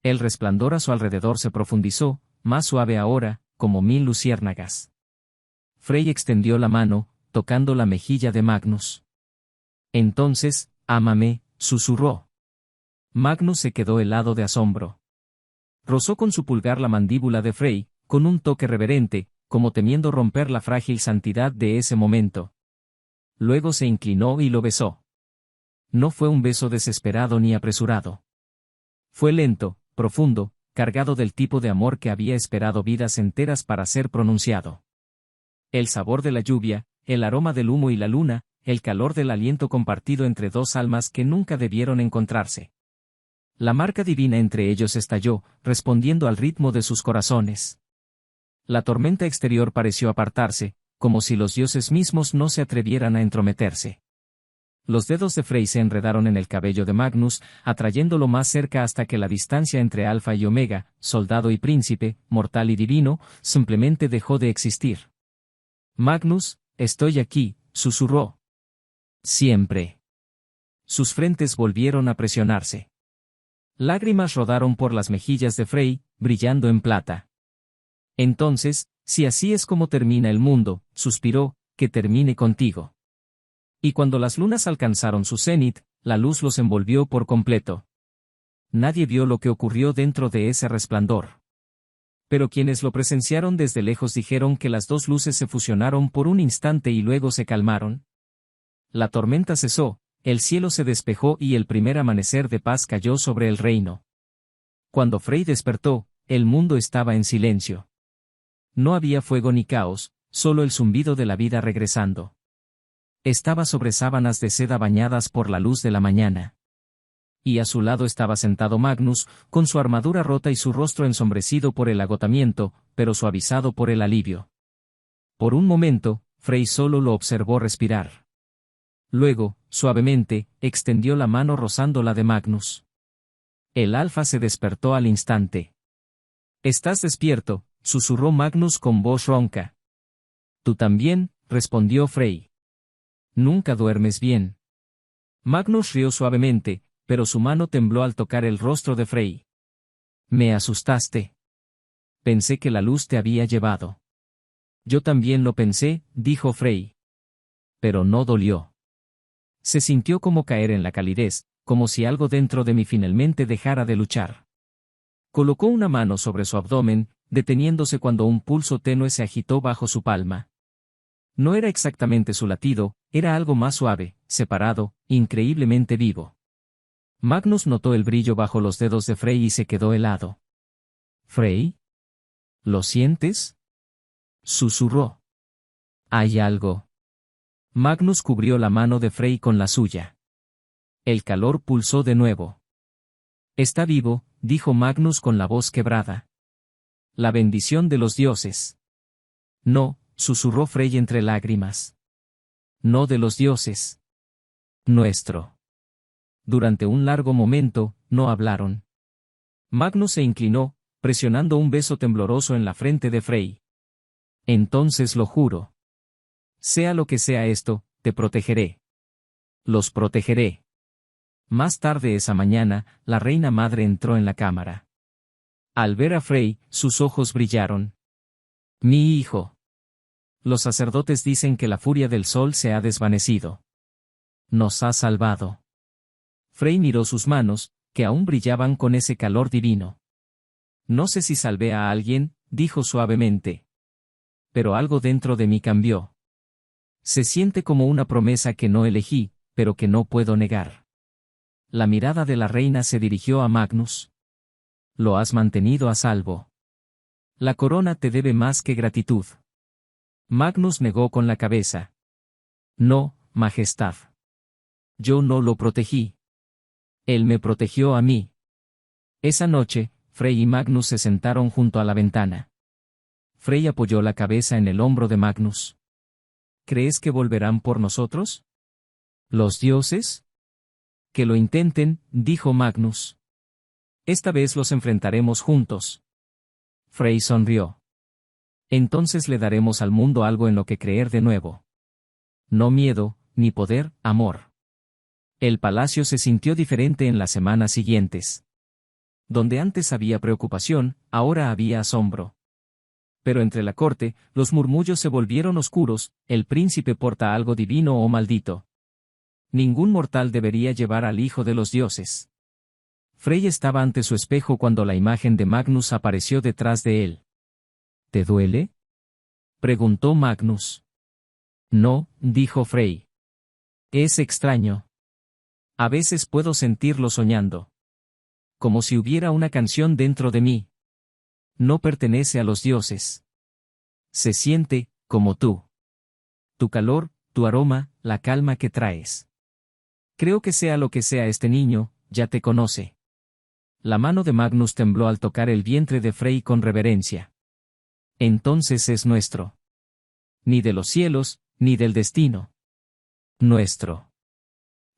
El resplandor a su alrededor se profundizó, más suave ahora, como 1000 luciérnagas. Frey extendió la mano, tocando la mejilla de Magnus. Entonces, ámame, susurró. Magnus se quedó helado de asombro. Rozó con su pulgar la mandíbula de Frey, con un toque reverente, como temiendo romper la frágil santidad de ese momento. Luego se inclinó y lo besó. No fue un beso desesperado ni apresurado. Fue lento, profundo, cargado del tipo de amor que había esperado vidas enteras para ser pronunciado. El sabor de la lluvia, el aroma del humo y la luna, el calor del aliento compartido entre dos almas que nunca debieron encontrarse. La marca divina entre ellos estalló, respondiendo al ritmo de sus corazones. La tormenta exterior pareció apartarse, como si los dioses mismos no se atrevieran a entrometerse. Los dedos de Frey se enredaron en el cabello de Magnus, atrayéndolo más cerca hasta que la distancia entre Alfa y Omega, soldado y príncipe, mortal y divino, simplemente dejó de existir. Magnus, estoy aquí, susurró. Siempre. Sus frentes volvieron a presionarse. Lágrimas rodaron por las mejillas de Frey, brillando en plata. Entonces, si así es como termina el mundo, suspiró, que termine contigo. Y cuando las lunas alcanzaron su cenit, la luz los envolvió por completo. Nadie vio lo que ocurrió dentro de ese resplandor. Pero quienes lo presenciaron desde lejos dijeron que las dos luces se fusionaron por un instante y luego se calmaron. La tormenta cesó, el cielo se despejó y el primer amanecer de paz cayó sobre el reino. Cuando Frey despertó, el mundo estaba en silencio. No había fuego ni caos, solo el zumbido de la vida regresando. Estaba sobre sábanas de seda bañadas por la luz de la mañana. Y a su lado estaba sentado Magnus, con su armadura rota y su rostro ensombrecido por el agotamiento, pero suavizado por el alivio. Por un momento, Frey solo lo observó respirar. Luego, suavemente, extendió la mano rozando la de Magnus. El alfa se despertó al instante. «¿Estás despierto?», susurró Magnus con voz ronca. «Tú también», respondió Frey. «Nunca duermes bien». Magnus rió suavemente, pero su mano tembló al tocar el rostro de Frey. «Me asustaste. Pensé que la luz te había llevado». «Yo también lo pensé», dijo Frey. Pero no dolió. Se sintió como caer en la calidez, como si algo dentro de mí finalmente dejara de luchar. Colocó una mano sobre su abdomen, deteniéndose cuando un pulso tenue se agitó bajo su palma. No era exactamente su latido, era algo más suave, separado, increíblemente vivo. Magnus notó el brillo bajo los dedos de Frey y se quedó helado. —¿Frey? ¿Lo sientes? Susurró. —Hay algo. Magnus cubrió la mano de Frey con la suya. El calor pulsó de nuevo. —Está vivo, dijo Magnus con la voz quebrada. —La bendición de los dioses. —No, susurró Frey entre lágrimas. —No de los dioses. Nuestro. Durante un largo momento, no hablaron. Magnus se inclinó, presionando un beso tembloroso en la frente de Frey. —Entonces lo juro. Sea lo que sea esto, te protegeré. Los protegeré. Más tarde esa mañana, la reina madre entró en la cámara. Al ver a Frey, sus ojos brillaron. —Mi hijo. Los sacerdotes dicen que la furia del sol se ha desvanecido. Nos ha salvado. Frey miró sus manos, que aún brillaban con ese calor divino. No sé si salvé a alguien, dijo suavemente. Pero algo dentro de mí cambió. Se siente como una promesa que no elegí, pero que no puedo negar. La mirada de la reina se dirigió a Magnus. Lo has mantenido a salvo. La corona te debe más que gratitud. Magnus negó con la cabeza. No, Majestad. Yo no lo protegí. Él me protegió a mí. Esa noche, Frey y Magnus se sentaron junto a la ventana. Frey apoyó la cabeza en el hombro de Magnus. ¿Crees que volverán por nosotros? ¿Los dioses? Que lo intenten, dijo Magnus. Esta vez los enfrentaremos juntos. Frey sonrió. Entonces le daremos al mundo algo en lo que creer de nuevo. No miedo, ni poder, amor. El palacio se sintió diferente en las semanas siguientes. Donde antes había preocupación, ahora había asombro. Pero entre la corte, los murmullos se volvieron oscuros, el príncipe porta algo divino o maldito. Ningún mortal debería llevar al hijo de los dioses. Frey estaba ante su espejo cuando la imagen de Magnus apareció detrás de él. ¿Te duele? Preguntó Magnus. No, dijo Frey. Es extraño. A veces puedo sentirlo soñando. Como si hubiera una canción dentro de mí. No pertenece a los dioses. Se siente, como tú. Tu calor, tu aroma, la calma que traes. Creo que sea lo que sea este niño, ya te conoce. La mano de Magnus tembló al tocar el vientre de Frey con reverencia. Entonces es nuestro. Ni de los cielos, ni del destino. Nuestro.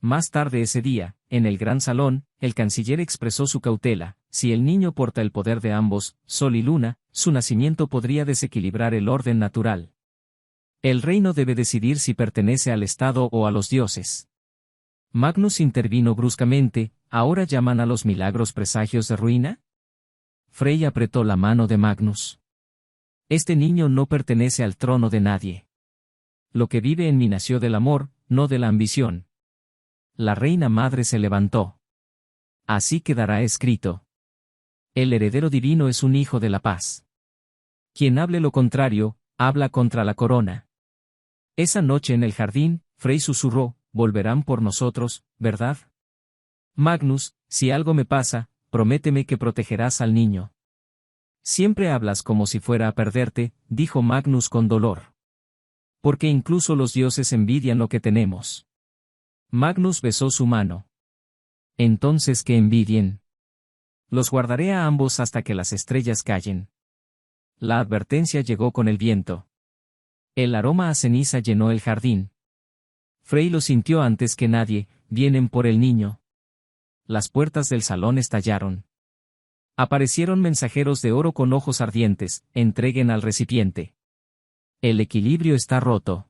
Más tarde ese día, en el gran salón, el canciller expresó su cautela: si el niño porta el poder de ambos, sol y luna, su nacimiento podría desequilibrar el orden natural. El reino debe decidir si pertenece al Estado o a los dioses. Magnus intervino bruscamente: ¿ahora llaman a los milagros presagios de ruina? Frey apretó la mano de Magnus. Este niño no pertenece al trono de nadie. Lo que vive en mí nació del amor, no de la ambición. La reina madre se levantó. Así quedará escrito. El heredero divino es un hijo de la paz. Quien hable lo contrario, habla contra la corona. Esa noche en el jardín, Frey susurró: volverán por nosotros, ¿verdad? Magnus, si algo me pasa, prométeme que protegerás al niño. Siempre hablas como si fuera a perderte, dijo Magnus con dolor. Porque incluso los dioses envidian lo que tenemos. Magnus besó su mano. Entonces que envidien. Los guardaré a ambos hasta que las estrellas callen. La advertencia llegó con el viento. El aroma a ceniza llenó el jardín. Frey lo sintió antes que nadie: vienen por el niño. Las puertas del salón estallaron. Aparecieron mensajeros de oro con ojos ardientes: entreguen al recipiente. El equilibrio está roto.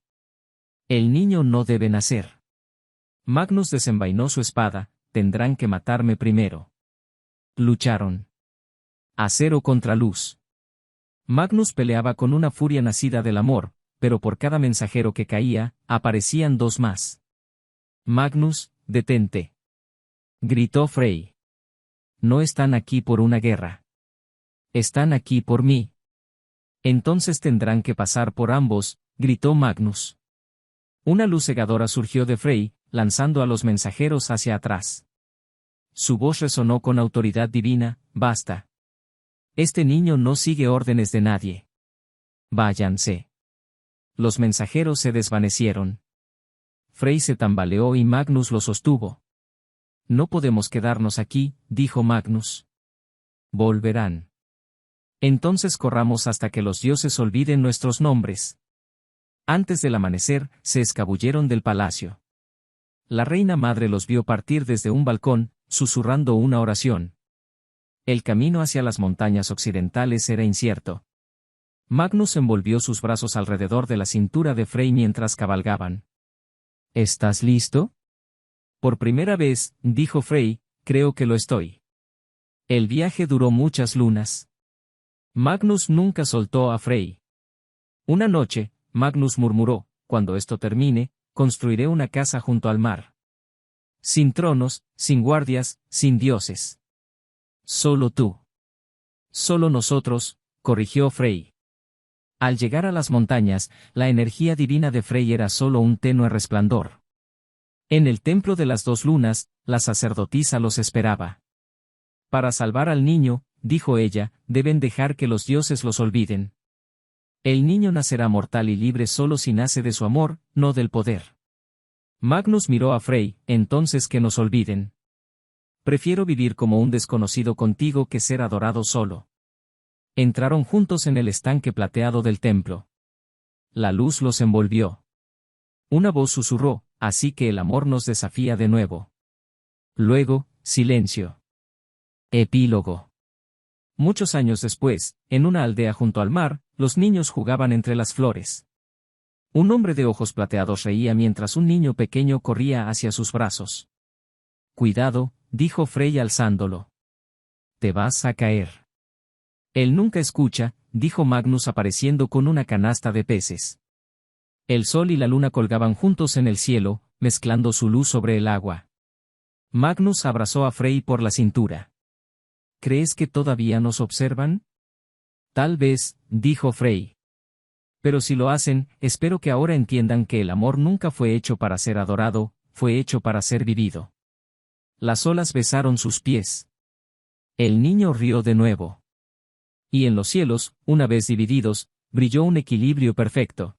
El niño no debe nacer. Magnus desenvainó su espada: tendrán que matarme primero. Lucharon. Acero contra luz. Magnus peleaba con una furia nacida del amor, pero por cada mensajero que caía, aparecían dos más. Magnus, detente. Gritó Frey. No están aquí por una guerra. Están aquí por mí. Entonces tendrán que pasar por ambos, gritó Magnus. Una luz cegadora surgió de Frey, lanzando a los mensajeros hacia atrás. Su voz resonó con autoridad divina: basta. Este niño no sigue órdenes de nadie. Váyanse. Los mensajeros se desvanecieron. Frey se tambaleó y Magnus lo sostuvo. No podemos quedarnos aquí, dijo Magnus. Volverán. Entonces corramos hasta que los dioses olviden nuestros nombres. Antes del amanecer, se escabulleron del palacio. La reina madre los vio partir desde un balcón, susurrando una oración. El camino hacia las montañas occidentales era incierto. Magnus envolvió sus brazos alrededor de la cintura de Frey mientras cabalgaban. ¿Estás listo? Por primera vez, dijo Frey, creo que lo estoy. El viaje duró muchas lunas. Magnus nunca soltó a Frey. Una noche, Magnus murmuró: cuando esto termine, construiré una casa junto al mar. Sin tronos, sin guardias, sin dioses. Solo tú. Solo nosotros, corrigió Frey. Al llegar a las montañas, la energía divina de Frey era solo un tenue resplandor. En el templo de las dos lunas, la sacerdotisa los esperaba. Para salvar al niño, dijo ella, deben dejar que los dioses los olviden. El niño nacerá mortal y libre solo si nace de su amor, no del poder. Magnus miró a Frey: entonces que nos olviden. Prefiero vivir como un desconocido contigo que ser adorado solo. Entraron juntos en el estanque plateado del templo. La luz los envolvió. Una voz susurró: así que el amor nos desafía de nuevo. Luego, silencio. Epílogo. Muchos años después, en una aldea junto al mar, los niños jugaban entre las flores. Un hombre de ojos plateados reía mientras un niño pequeño corría hacia sus brazos. Cuidado, dijo Frey alzándolo. Te vas a caer. Él nunca escucha, dijo Magnus apareciendo con una canasta de peces. El sol y la luna colgaban juntos en el cielo, mezclando su luz sobre el agua. Magnus abrazó a Frey por la cintura. ¿Crees que todavía nos observan? Tal vez, dijo Frey. Pero si lo hacen, espero que ahora entiendan que el amor nunca fue hecho para ser adorado, fue hecho para ser vivido. Las olas besaron sus pies. El niño rió de nuevo. Y en los cielos, una vez divididos, brilló un equilibrio perfecto.